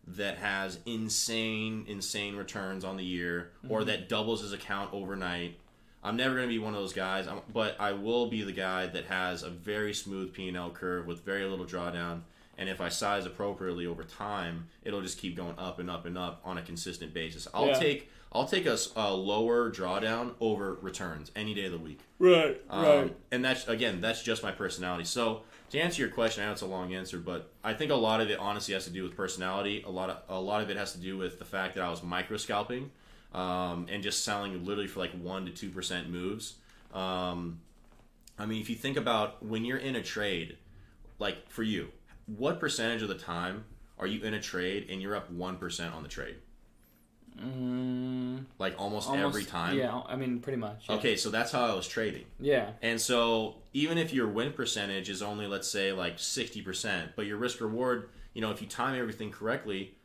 that has insane returns on the year, or that doubles his account overnight. I'm never going to be one of those guys, but I will be the guy that has a very smooth P&L curve with very little drawdown, and if I size appropriately over time, it'll just keep going up and up and up on a consistent basis. I'll take a lower drawdown over returns any day of the week. Right. And that's just my personality. So to answer your question, I know it's a long answer, but I think a lot of it honestly has to do with personality. A lot of it has to do with the fact that I was micro scalping. And just selling literally for like 1% to 2% moves. If you think about when you're in a trade, like for you, what percentage of the time are you in a trade and you're up 1% on the trade? Like almost every time? Yeah, pretty much. Yeah. Okay, so that's how I was trading. Yeah. And so even if your win percentage is only, let's say, like 60%, but your risk reward, if you time everything correctly,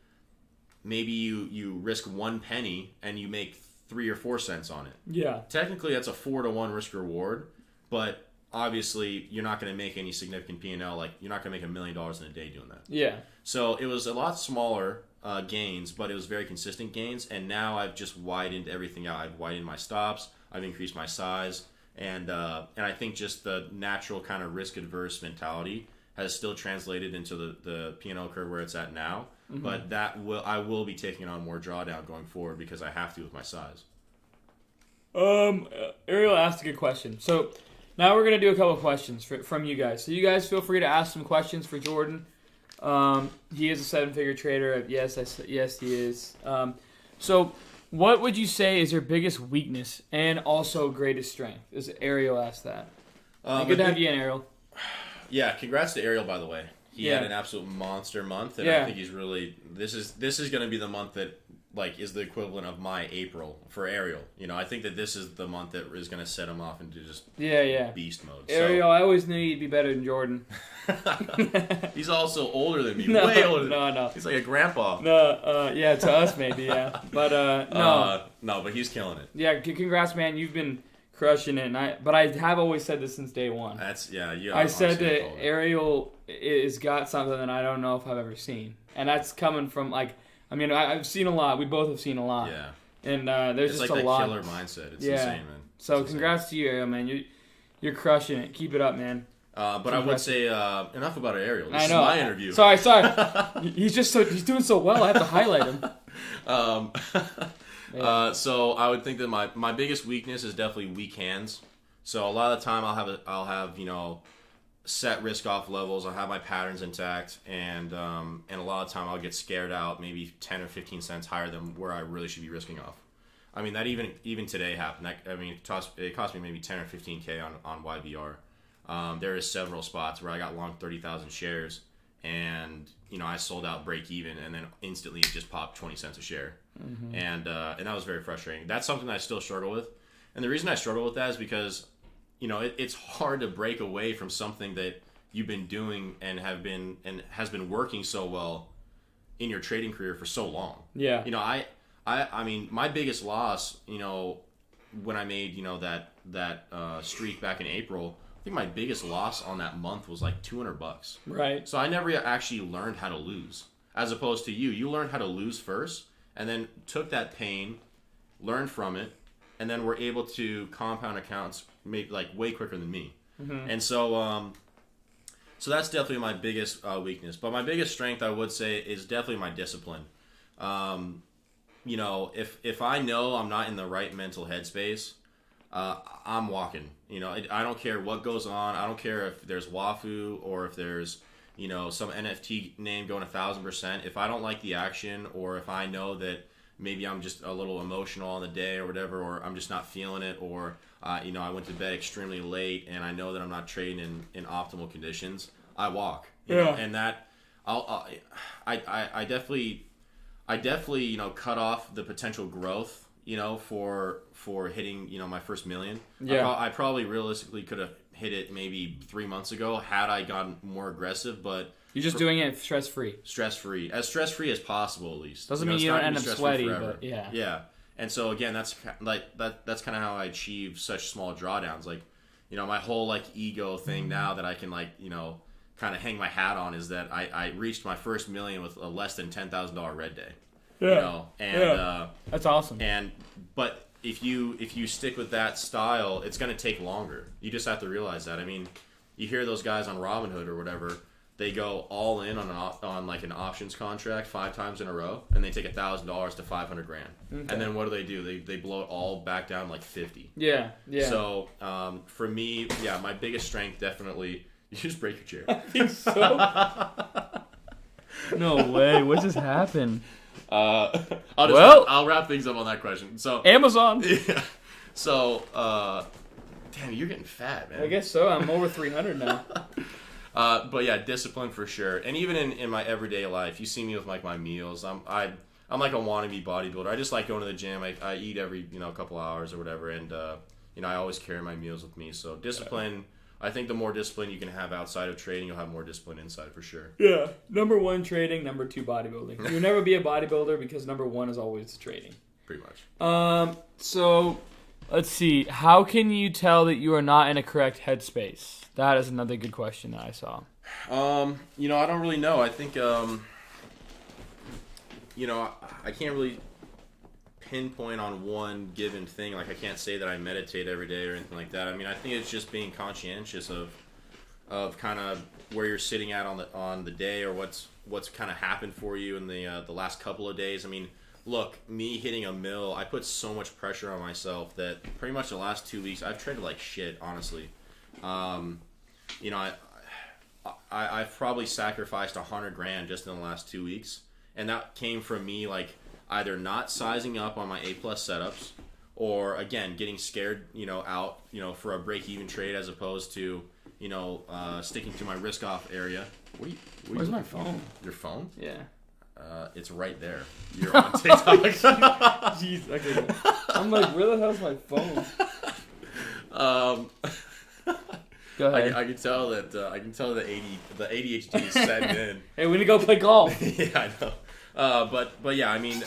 maybe you risk 1 penny and you make 3 or 4 cents on it. Yeah. Technically, that's a 4-to-1 risk reward, but obviously you're not going to make any significant P&L. Like you're not going to make $1 million in a day doing that. Yeah. So it was a lot smaller gains, but it was very consistent gains. And now I've just widened everything out. I've widened my stops. I've increased my size, and I think just the natural kind of risk adverse mentality has still translated into the P&L curve where it's at now. Mm-hmm. But I will be taking on more drawdown going forward because I have to with my size. Ariel asked a good question. So now we're going to do a couple of questions from you guys. So you guys feel free to ask some questions for Jordan. He is a 7-figure trader. Yes, he is. So what would you say is your biggest weakness and also greatest strength? As Ariel asked that. Good to have you in, Ariel. Yeah, congrats to Ariel, by the way. He had an absolute monster month, and I think he's really this is going to be the month that is the equivalent of my April for Ariel. I think that this is the month that is going to set him off into just beast mode. Ariel, I always knew you'd be better than Jordan. He's also older than me, way older. No. He's like a grandpa. No, to us maybe, but no. No, but he's killing it. Yeah, congrats, man. You've been crushing it, but I have always said this since day one. I said that Ariel is got something that I don't know if I've ever seen, and that's coming from I've seen a lot. We both have seen a lot. Yeah. And there's it's just like a that lot. killer mindset. It's insane, man. So congrats to you, Ariel, man. You're crushing it. Keep it up, man. But I would say enough about Ariel. This I know. is my interview. Sorry. He's doing so well. I have to highlight him. So I would think that my biggest weakness is definitely weak hands. So a lot of the time I'll have set risk off levels. I'll have my patterns intact, and a lot of time I'll get scared out maybe 10 or 15 cents higher than where I really should be risking off. I mean that even today happened. It cost me maybe 10 or 15K on YBR. There is several spots where I got long 30,000 shares, and I sold out break even, and then instantly it just popped 20 cents a share, and that was very frustrating. That's something that I still struggle with, and the reason I struggle with that is because it's hard to break away from something that you've been doing and has been working so well in your trading career for so long. Yeah. I mean, my biggest loss, when I made that streak back in April. I think my biggest loss on that month was like $200. Right. So I never actually learned how to lose. As opposed to you. You learned how to lose first, and then took that pain, learned from it, and then were able to compound accounts maybe like way quicker than me. And so that's definitely my biggest weakness. But my biggest strength, I would say, is definitely my discipline. If I know I'm not in the right mental headspace, I'm walking. I don't care what goes on. I don't care if there's Wafu or if there's some NFT name going 1,000%. If I don't like the action, or if I know that maybe I'm just a little emotional on the day or whatever, or I'm just not feeling it, or I went to bed extremely late and I know that I'm not trading in optimal conditions, I walk. And that I definitely cut off the potential growth for hitting my first million. Yeah. I probably realistically could have hit it maybe 3 months ago had I gotten more aggressive, but you're just doing it stress-free. As stress-free as possible, at least. Doesn't mean you don't end up sweaty, but yeah. Yeah. And so again, that's that's kind of how I achieve such small drawdowns. Like, my whole ego thing now that I can kind of hang my hat on is that I reached my first million with a less than $10,000 red day. Yeah. That's awesome. But if you stick with that style, it's going to take longer. You just have to realize that. I mean, you hear those guys on Robinhood or whatever, they go all in on an options contract 5 times in a row, and they take $1,000 to $500,000. Okay. And then what do? They blow it all back down like 50. Yeah. So for me, my biggest strength definitely. You just break your chair. I think so. No way. What just happened? I'll wrap things up on that question. So Amazon. Yeah. So, damn, you're getting fat, man. I guess so. I'm over 300 now. But yeah, discipline for sure. And even in my everyday life, you see me with my meals. I'm like a wannabe bodybuilder. I just like going to the gym. I eat every couple hours or whatever, and I always carry my meals with me. So discipline. I think the more discipline you can have outside of trading, you'll have more discipline inside for sure. Yeah. Number 1, trading. Number 2, bodybuilding. You'll never be a bodybuilder because number 1 is always trading. Pretty much. So, let's see. How can you tell that you are not in a correct headspace? That is another good question that I saw. I don't really know. I think, I can't really pinpoint on one given thing. Like, I can't say that I meditate every day or anything like that. I mean, I think it's just being conscientious of kind of where you're sitting at on the day, or what's kind of happened for you in the last couple of days. I mean, look, me hitting a mill, I put so much pressure on myself that pretty much the last 2 weeks I've traded like shit, honestly. I've probably sacrificed $100,000 just in the last 2 weeks, and that came from me either not sizing up on my A+ setups, or again getting scared out for a break-even trade as opposed to sticking to my risk-off area. Where's my phone? Your phone? Yeah. It's right there. You're on TikTok. Jeez, okay. I'm like, where the hell's my phone? Go ahead. I can tell that the ADHD is setting in. Hey, we need to go play golf. Yeah, I know. But yeah, I mean,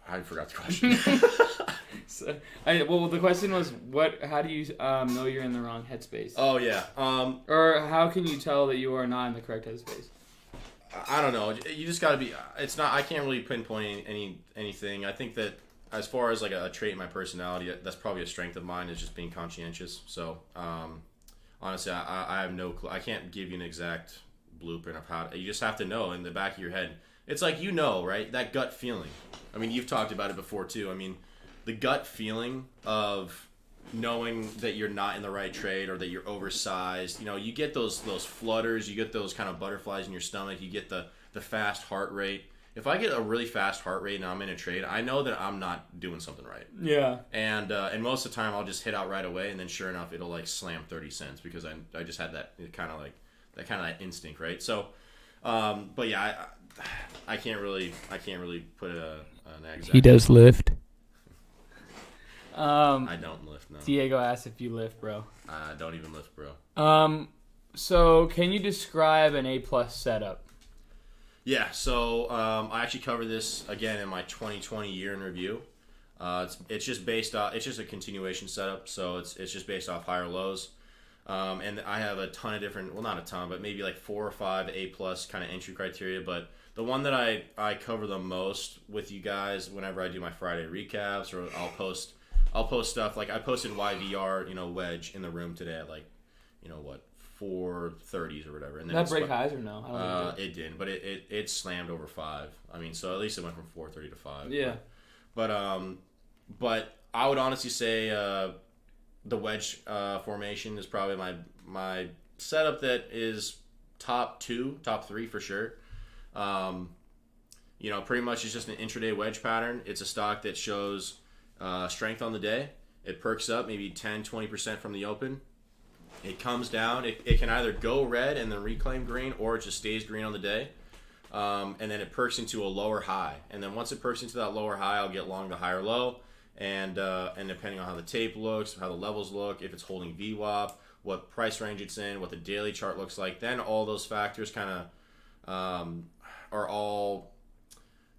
I forgot the question. Well, the question was, how do you know you're in the wrong headspace? Oh yeah. Or how can you tell that you are not in the correct headspace? I don't know. You just got to be. It's not. I can't really pinpoint anything. I think that as far as like a trait in my personality, that's probably a strength of mine is just being conscientious. So honestly, I have no clue. I can't give you an exact blueprint of how. You just have to know in the back of your head. It's like right? That gut feeling. I mean, you've talked about it before too. I mean, the gut feeling of knowing that you're not in the right trade or that you're oversized. You get those flutters, you get those kind of butterflies in your stomach, you get the fast heart rate. If I get a really fast heart rate and I'm in a trade, I know that I'm not doing something right. Yeah. And most of the time I'll just hit out right away, and then sure enough it'll like slam 30 cents because I just had that kind of that instinct, right? So but yeah, I can't really put an exact. He does lift. I don't lift, no. Diego asked if you lift, bro. I don't even lift, bro. So can you describe an A+ setup? Yeah, so I actually cover this again in my 2020 year in review. It's just based off. It's just a continuation setup, so it's just based off higher lows. And I have a ton of different. Well, not a ton, but maybe like 4 or 5 A+ kind of entry criteria. But the one that I cover the most with you guys whenever I do my Friday recaps, or I'll post stuff like I posted YVR, wedge in the room today at 4:30s or whatever. And then did that break highs or no? I don't think it didn't, but it slammed over 5. I mean, so at least it went from 4:30 to 5. Yeah. But I would honestly say the wedge formation is probably my setup that is top 3 for sure. Pretty much it's just an intraday wedge pattern. It's a stock that shows strength on the day. It perks up maybe 10-20% from the open. It comes down. It can either go red and then reclaim green, or it just stays green on the day. And then it perks into a lower high. And then once it perks into that lower high, I'll get long the higher low. And depending on how the tape looks, how the levels look, if it's holding VWAP, what price range it's in, what the daily chart looks like, then all those factors kind of are all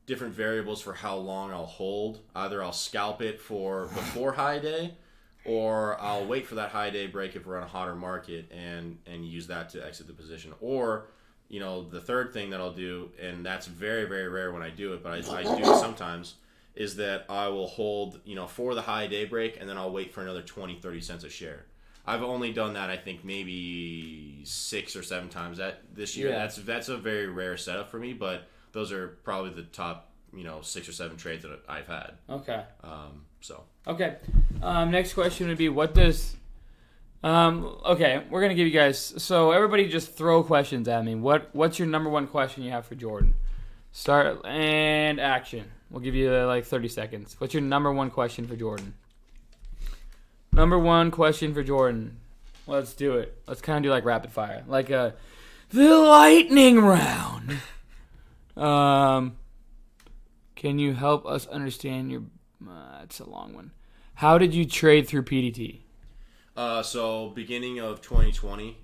different variables for how long I'll hold. Either I'll scalp it for before high day, or I'll wait for that high day break if we're on a hotter market and use that to exit the position. Or, the third thing that I'll do, and that's very, very rare when I do it, but I do it sometimes, is that I will hold, for the high day break, and then I'll wait for another 20-30 cents a share. I've only done that, I think, maybe 6 or 7 times this year. Yeah. That's a very rare setup for me, but those are probably the top, 6 or 7 trades that I've had. Okay. Okay. Next question would be, what does... okay, we're going to give you guys... So everybody just throw questions at me. What's your number one question you have for Jordan? Start and action. We'll give you 30 seconds. What's your number one question for Jordan? Number one question for Jordan. Let's do it. Let's kind of do rapid fire. The lightning round. Can you help us understand your... That's a long one. How did you trade through PDT? So beginning of 2020,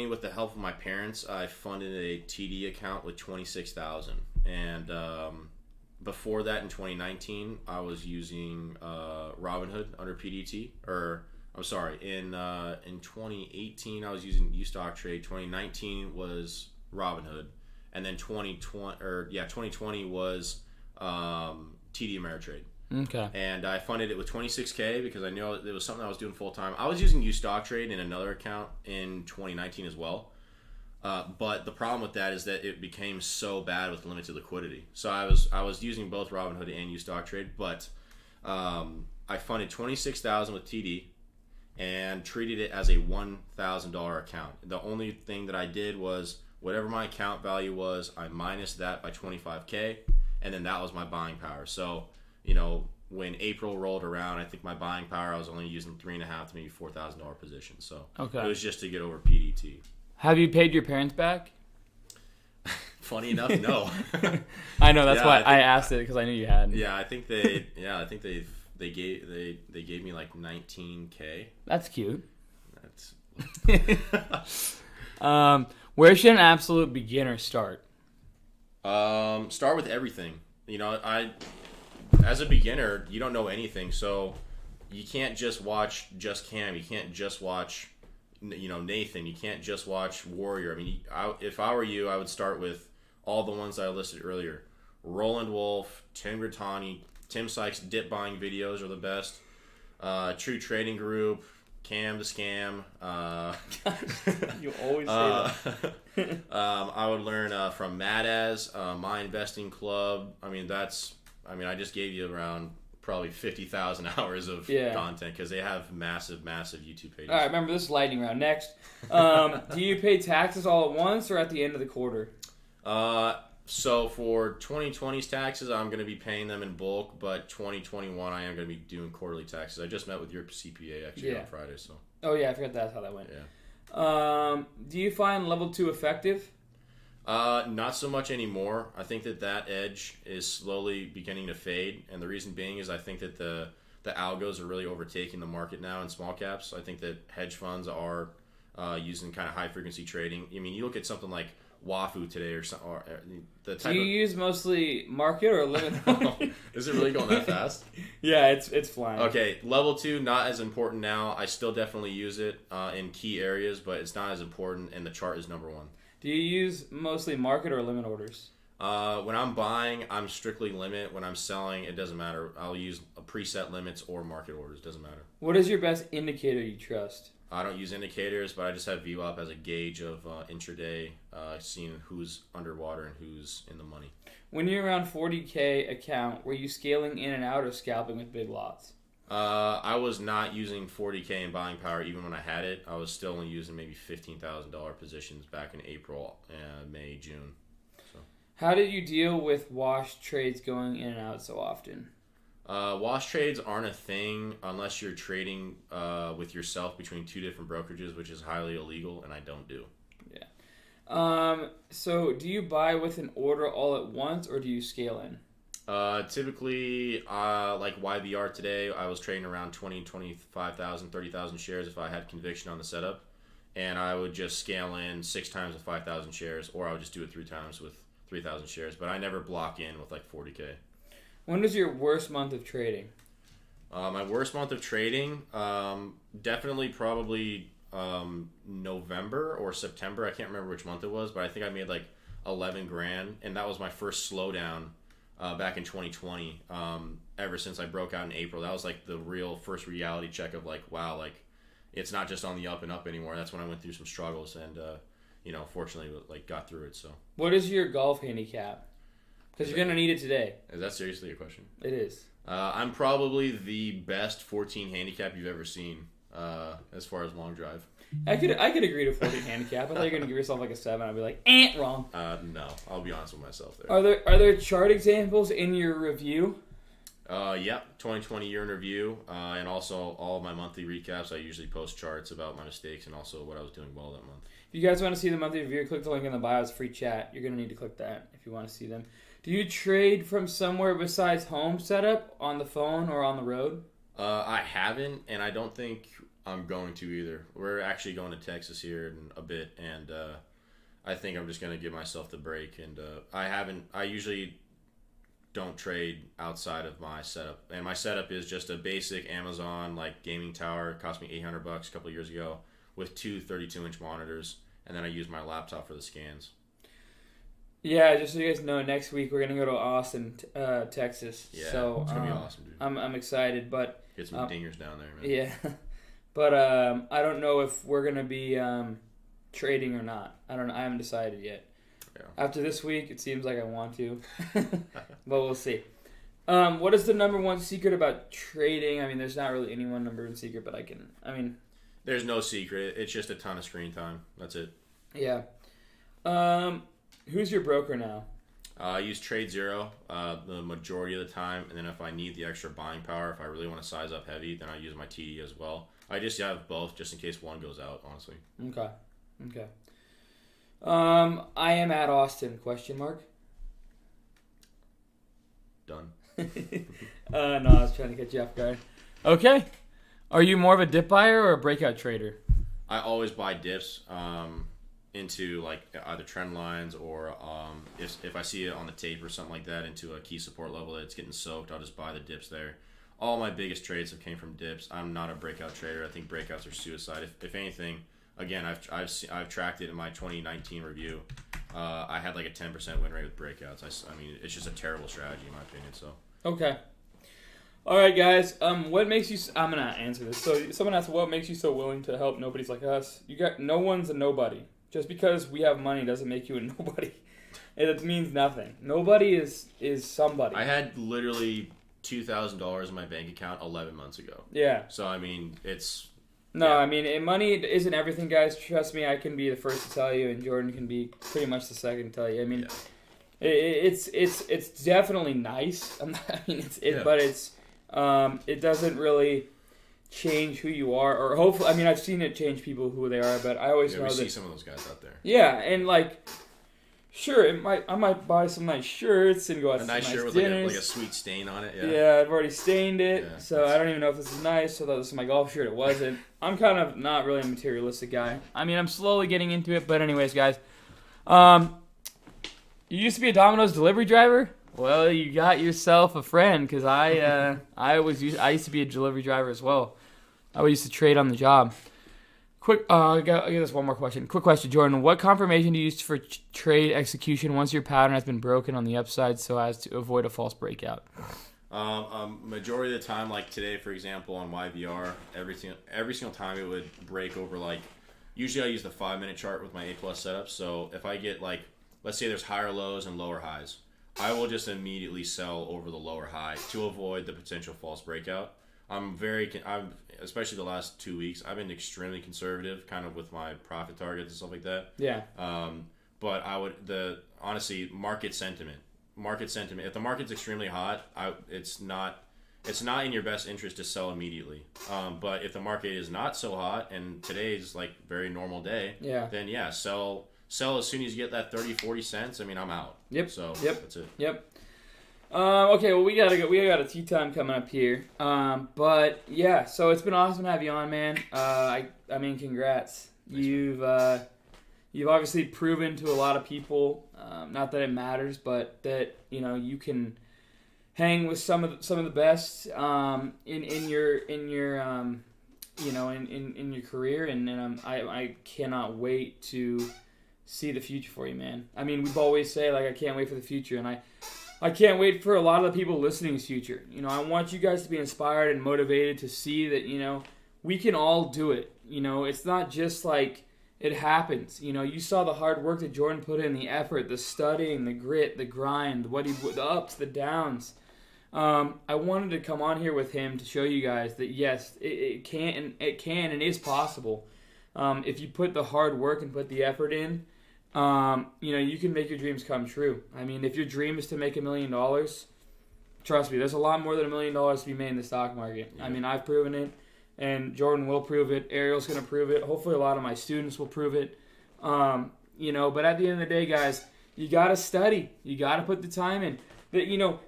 with the help of my parents, I funded a TD account with $26,000. And before that, in 2019, I was using Robinhood under PDT. In 2018, I was using UStockTrade. 2019 was Robinhood. And then 2020 was TD Ameritrade. Okay. And I funded it with $26K because I knew it was something I was doing full time. I was using UStockTrade in another account in 2019 as well. But the problem with that is that it became so bad with limited liquidity. So I was using both Robinhood and UStockTrade, but I funded $26,000 with TD and treated it as a $1,000 account. The only thing that I did was whatever my account value was, I minus that by $25K, and then that was my buying power. So, when April rolled around, I think my buying power, I was only using $3,500 to maybe $4,000 positions. So okay. It was just to get over PDT. Have you paid your parents back? Funny enough, no. I know, that's why I asked it, because I knew you hadn't. Yeah, I think they gave me like $19K. That's cute. That's where should an absolute beginner start? Start with everything. As a beginner, you don't know anything, so you can't just watch Just Cam. You can't just watch, Nathan, you can't just watch Warrior. I mean, if I were you, I would start with all the ones I listed earlier. Roland Wolf, Tim Grittani, Tim Sykes dip buying videos are the best. True Trading Group, Cam the Scam. You always say that. I would learn from Madaz, My Investing Club. I just gave you around probably 50,000 hours of content because they have massive YouTube pages. All right, remember this lightning round. Next, do you pay taxes all at once or at the end of the quarter? So for 2020's taxes, I'm going to be paying them in bulk, but 2021, I am going to be doing quarterly taxes. I just met with your CPA actually on Friday. So. Oh yeah, I forgot that's how that went. Yeah. Do you find level 2 effective? Not so much anymore. I think that edge is slowly beginning to fade, and the reason being is I think that the algos are really overtaking the market now in small caps. I think that hedge funds are using kind of high frequency trading. I mean, you look at something like Wafu today or something. The type Do you use mostly market or limit? Is it really going that fast? Yeah, it's flying. Okay, level 2 not as important now. I still definitely use it in key areas, but it's not as important, and the chart is number 1. Do you use mostly market or limit orders? When I'm buying, I'm strictly limit. When I'm selling, it doesn't matter. I'll use preset limits or market orders. Doesn't matter. What is your best indicator you trust? I don't use indicators, but I just have VWAP as a gauge of intraday, seeing who's underwater and who's in the money. When you're around 40K account, were you scaling in and out or scalping with big lots? I was not using 40K in buying power even when I had it. I was still only using maybe $15,000 positions back in April, May, June. So. How did you deal with wash trades going in and out so often? Wash trades aren't a thing unless you're trading with yourself between 2 different brokerages, which is highly illegal, and I don't do. Yeah. So do you buy with an order all at once, or do you scale in? Typically, like YBR today, I was trading around 20, 25,000, 30,000 shares if I had conviction on the setup, and I would just scale in 6 times with 5,000 shares, or I would just do it 3 times with 3,000 shares, but I never block in with like 40K. When was your worst month of trading? My worst month of trading, definitely probably November or September. I can't remember which month it was, but I think I made like 11 grand, and that was my first slowdown back in 2020. Ever since I broke out in April, that was like the real first reality check of like, wow, like it's not just on the up and up anymore. That's when I went through some struggles, and fortunately, like got through it. So, what is your golf handicap? Because you're going to need it today. Is that seriously a question? It is. I'm probably the best 14 handicap you've ever seen as far as long drive. I could agree to 14 handicap. I thought you were going to give yourself like a 7. I'd be like, wrong. No. I'll be honest with myself there. Are there chart examples in your review? Yeah, 2020 year in review, and also all of my monthly recaps. I usually post charts about my mistakes and also what I was doing well that month. If you guys want to see the monthly review, click the link in the bio. It's free chat. You're going to need to click that if you want to see them. Do you trade from somewhere besides home setup, on the phone, or on the road? I haven't, and I don't think I'm going to either. We're actually going to Texas here in a bit, and I think I'm just going to give myself the break. And I usually don't trade outside of my setup. And my setup is just a basic Amazon like gaming tower. It cost me $800 a couple of years ago with 2 32-inch monitors, and then I use my laptop for the scans. Yeah, just so you guys know, next week we're gonna go to Austin, Texas. Yeah, so it's gonna be awesome, dude. I'm excited, but get some dingers down there, man. Yeah, but I don't know if we're gonna be trading or not. I don't know. I haven't decided yet. Yeah. After this week, it seems like I want to, but we'll see. What is the number one secret about trading? I mean, there's not really any one number one secret, but there's no secret. It's just a ton of screen time. That's it. Yeah. Who's your broker now? I use TradeZero the majority of the time, and then if I need the extra buying power, if I really want to size up heavy, then I use my TD as well. I just have both, just in case one goes out, honestly. Okay. I am at Austin, ? Done. No, I was trying to get you off guard. Okay. Are you more of a dip buyer or a breakout trader? I always buy dips. Into like either trend lines or if I see it on the tape or something like that into a key support level that it's getting soaked, I'll just buy the dips there. All my biggest trades have came from dips. I'm not a breakout trader. I think breakouts are suicide. If anything, again, I've tracked it in my 2019 review. I had like a 10% win rate with breakouts. I mean, it's just a terrible strategy in my opinion. So okay. All right, guys. What makes you? I'm gonna answer this. So someone asked, "What makes you so willing to help nobodies like us?" No one's a nobody. Just because we have money doesn't make you a nobody. It means nothing. Nobody is somebody. I had literally $2,000 in my bank account 11 months ago. Yeah. So I mean, it's. No, yeah. I mean, money isn't everything, guys. Trust me, I can be the first to tell you, and Jordan can be pretty much the second to tell you. I mean, it's definitely nice. But it doesn't really change who you are, or hopefully, I mean, I've seen it change people who they are, but I always know we that. see some of those guys out there. Yeah, and like, sure, I might buy some nice shirts and go out to nice some shirt nice with dinners. like a sweet stain on it. Yeah, I've already stained it, Yeah. so I don't even know if this is nice. So that was my golf shirt. It wasn't. I'm kind of not really a materialistic guy. I mean, I'm slowly getting into it, but anyways, guys, you used to be a Domino's delivery driver. Well, you got yourself a friend, because I used to be a delivery driver as well. I used to trade on the job. Quick, I got this one more question. Quick question, Jordan. What confirmation do you use for trade execution once your pattern has been broken on the upside so as to avoid a false breakout? Majority of the time, like today, for example, on YVR, every single time it would break over, like, usually I use the 5-minute chart with my A+ setup. So if I get, like, let's say there's higher lows and lower highs, I will just immediately sell over the lower high to avoid the potential false breakout. I'm especially the last 2 weeks, I've been extremely conservative, kind of with my profit targets and stuff like that. Yeah. But honestly, market sentiment. If the market's extremely hot, it's not in your best interest to sell immediately. But if the market is not so hot, and today's like very normal day, then sell as soon as you get that 30-40 cents. I mean, I'm out. Yep. So that's it. Yep. Okay, well, we got a tea time coming up here. But yeah, so it's been awesome to have you on, man. I mean, congrats. Thanks, You've obviously proven to a lot of people, not that it matters, but that you can hang with some of the best in your career, and I cannot wait to see the future for you, man. I mean, we've always say, like, I can't wait for the future, and I can't wait for a lot of the people listening's future. I want you guys to be inspired and motivated to see that, we can all do it. It's not just like it happens. You saw the hard work that Jordan put in, the effort, the studying, the grit, the grind, the ups, the downs. I wanted to come on here with him to show you guys that, yes, it can and is possible. If you put the hard work and put the effort in, you can make your dreams come true. I mean, if your dream is to make $1 million, trust me, there's a lot more than $1 million to be made in the stock market. Yeah. I mean, I've proven it, and Jordan will prove it. Ariel's going to prove it. Hopefully a lot of my students will prove it. But at the end of the day, guys, you got to study. You got to put the time in.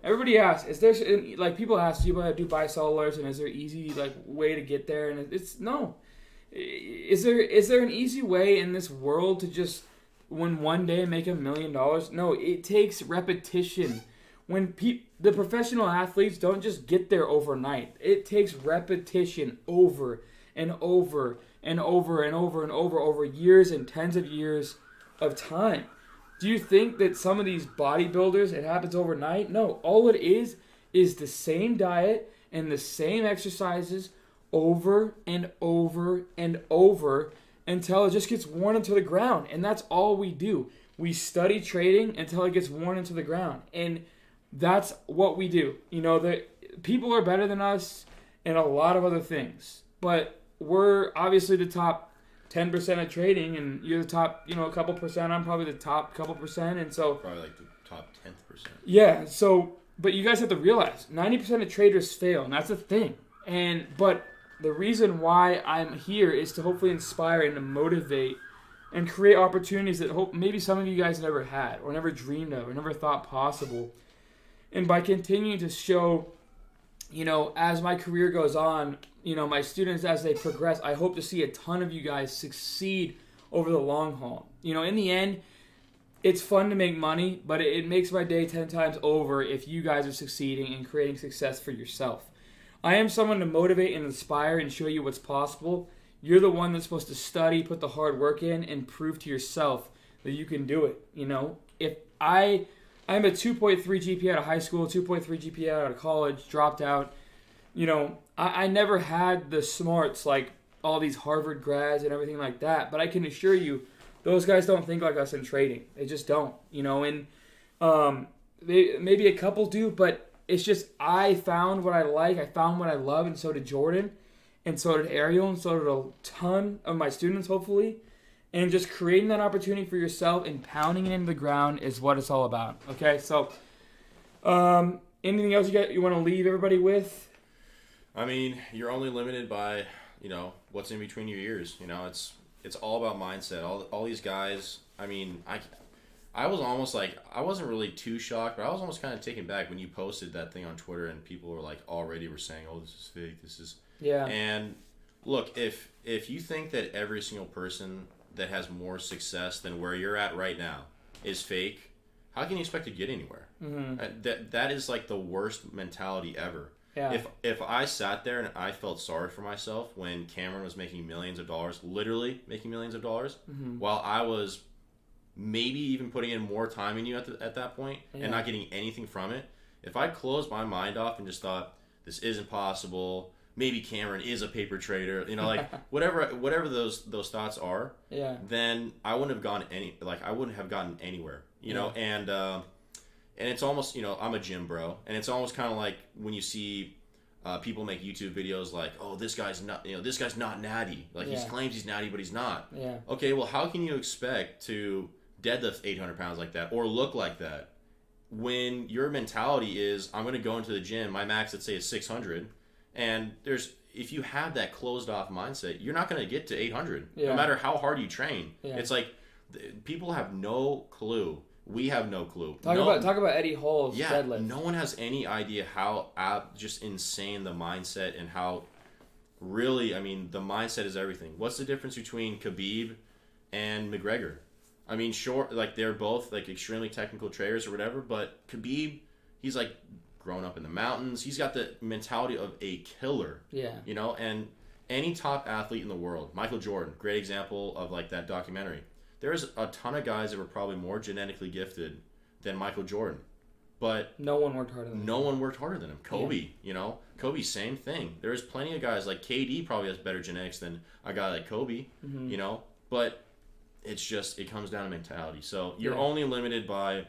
Everybody asks, is there, like, people ask, do you do buy sell alerts, and is there easy, like, way to get there? And it's no. Is there an easy way in this world to just one day make $1 million? No, it takes repetition. When the professional athletes don't just get there overnight. It takes repetition over and over and over and over and over years and tens of years of time. Do you think that some of these bodybuilders, it happens overnight? No, all it is the same diet and the same exercises over and over and over until it just gets worn into the ground. And that's all we do. We study trading until it gets worn into the ground. And that's what we do. The people are better than us in a lot of other things. But we're obviously the top 10% of trading, and you're the top, a couple percent. I'm probably the top couple percent. And so probably like the top 10%. Yeah, so, but you guys have to realize 90% of traders fail, and that's a thing. But the reason why I'm here is to hopefully inspire and to motivate and create opportunities that maybe some of you guys never had or never dreamed of or never thought possible. And by continuing to show, as my career goes on, my students, as they progress, I hope to see a ton of you guys succeed over the long haul. In the end, it's fun to make money, but it makes my day 10 times over if you guys are succeeding and creating success for yourself. I am someone to motivate and inspire and show you what's possible. You're the one that's supposed to study, put the hard work in, and prove to yourself that you can do it. If I'm a 2.3 GPA out of high school, 2.3 GPA out of college, dropped out. I never had the smarts like all these Harvard grads and everything like that. But I can assure you, those guys don't think like us in trading. They just don't. And maybe a couple do, but it's just I found what I like. I found what I love, and so did Jordan, and so did Ariel, and so did a ton of my students, hopefully. And just creating that opportunity for yourself and pounding it into the ground is what it's all about. Okay, so anything else you want to leave everybody with? I mean, you're only limited by what's in between your ears. It's all about mindset. All these guys. I mean, I was almost like, I wasn't really too shocked, but I was almost kind of taken back when you posted that thing on Twitter and people were like already were saying, "Oh, this is fake. This is." Yeah. And look, if you think that every single person that has more success than where you're at right now is fake, how can you expect to get anywhere? Mm-hmm. That is like the worst mentality ever. Yeah. If I sat there and I felt sorry for myself when Cameron was making millions of dollars, literally making millions of dollars, mm-hmm. while I was maybe even putting in more time in you at that point and not getting anything from it, if I closed my mind off and just thought, this isn't possible, maybe Cameron is a paper trader, like whatever those thoughts are, then I wouldn't have gotten anywhere, know, and it's almost, I'm a gym bro, and it's almost kind of like when you see people make YouTube videos like, oh, this guy's not natty, like he claims he's natty but he's not. Yeah. Okay, well, how can you expect to deadlift 800 pounds like that or look like that when your mentality is, I'm going to go into the gym, my max, let's say, is 600, and if you have that closed off mindset, you're not going to get to 800 no matter how hard you train. It's like people have no clue. We have no clue. Talk about Eddie Hall's deadlift. No one has any idea how just insane the mindset and how really, I mean, the mindset is everything. What's the difference between Khabib and McGregor? I mean, sure, like they're both like extremely technical traders or whatever, but Khabib, he's like grown up in the mountains. He's got the mentality of a killer. Yeah. And any top athlete in the world, Michael Jordan, great example of like that documentary. There's a ton of guys that were probably more genetically gifted than Michael Jordan, but no one worked harder than him. Kobe, Kobe, same thing. There's plenty of guys like KD probably has better genetics than a guy like Kobe, mm-hmm. But it's just, it comes down to mentality. So you're only limited by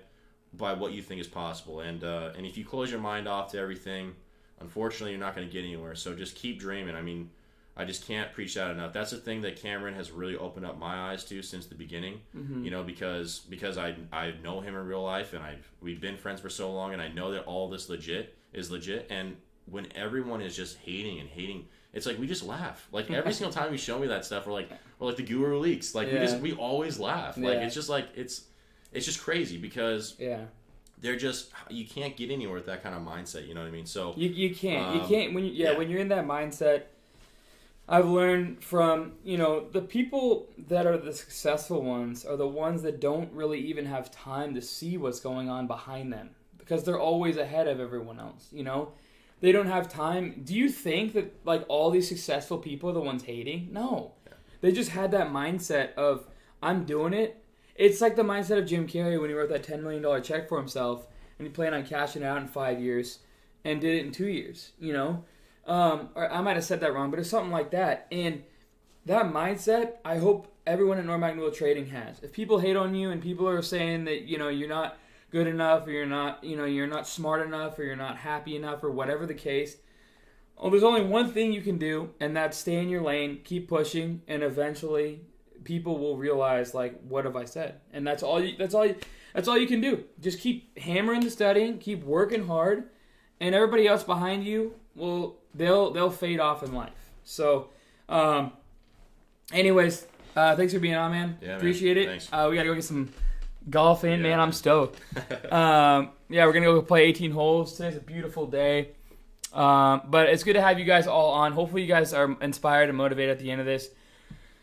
what you think is possible, and if you close your mind off to everything, unfortunately, you're not going to get anywhere. So just keep dreaming. I mean, I just can't preach that enough. That's the thing that Cameron has really opened up my eyes to since the beginning. Mm-hmm. Because I know him in real life, and we've been friends for so long, and I know that all this is legit. And when everyone is just hating, it's like we just laugh. Like every single time you show me that stuff, we're like the guru leaks. Like we always laugh. Like it's just like it's just crazy because they're just, you can't get anywhere with that kind of mindset. You know what I mean? So you can't when you're in that mindset. I've learned from, the people that are the successful ones are the ones that don't really even have time to see what's going on behind them because they're always ahead of everyone else, They don't have time. Do you think that, like, all these successful people are the ones hating? No. Yeah. They just had that mindset of, I'm doing it. It's like the mindset of Jim Carrey when he wrote that $10 million check for himself and he planned on cashing it out in 5 years and did it in 2 years, Or I might have said that wrong, but it's something like that. And that mindset, I hope everyone at Normac Trading has. If people hate on you and people are saying that, you're not good enough or you're not smart enough or you're not happy enough or whatever the case, there's only one thing you can do, and that's stay in your lane, keep pushing, and eventually people will realize, like, what have I said? And that's all you can do. Just keep hammering the studying, keep working hard, and everybody else behind you they'll fade off in life. So, anyways, thanks for being on, man. Yeah, appreciate man. it. Thanks. We gotta go get some golf in, man. I'm stoked. We're gonna go play 18 holes. Today's a beautiful day. But it's good to have you guys all on. Hopefully, you guys are inspired and motivated at the end of this.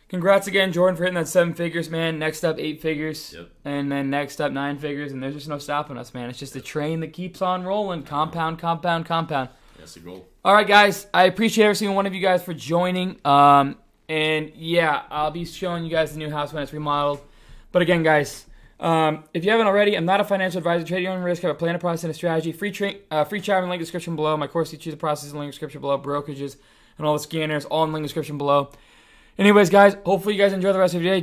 Congrats again, Jordan, for hitting that 7 figures, man. Next up, 8 figures. Yep. And then next up, 9 figures. And there's just no stopping us, man. It's just a train that keeps on rolling. Compound. That's the goal. All right, guys. I appreciate every single one of you guys for joining. And yeah, I'll be showing you guys the new house when it's remodeled. But again, guys, if you haven't already, I'm not a financial advisor. Trade your own risk. I have a plan, a process, and a strategy. Free chat in link description below. My course teaches the process in link description below. Brokerages and all the scanners all in link description below. Anyways, guys, hopefully you guys enjoy the rest of your day.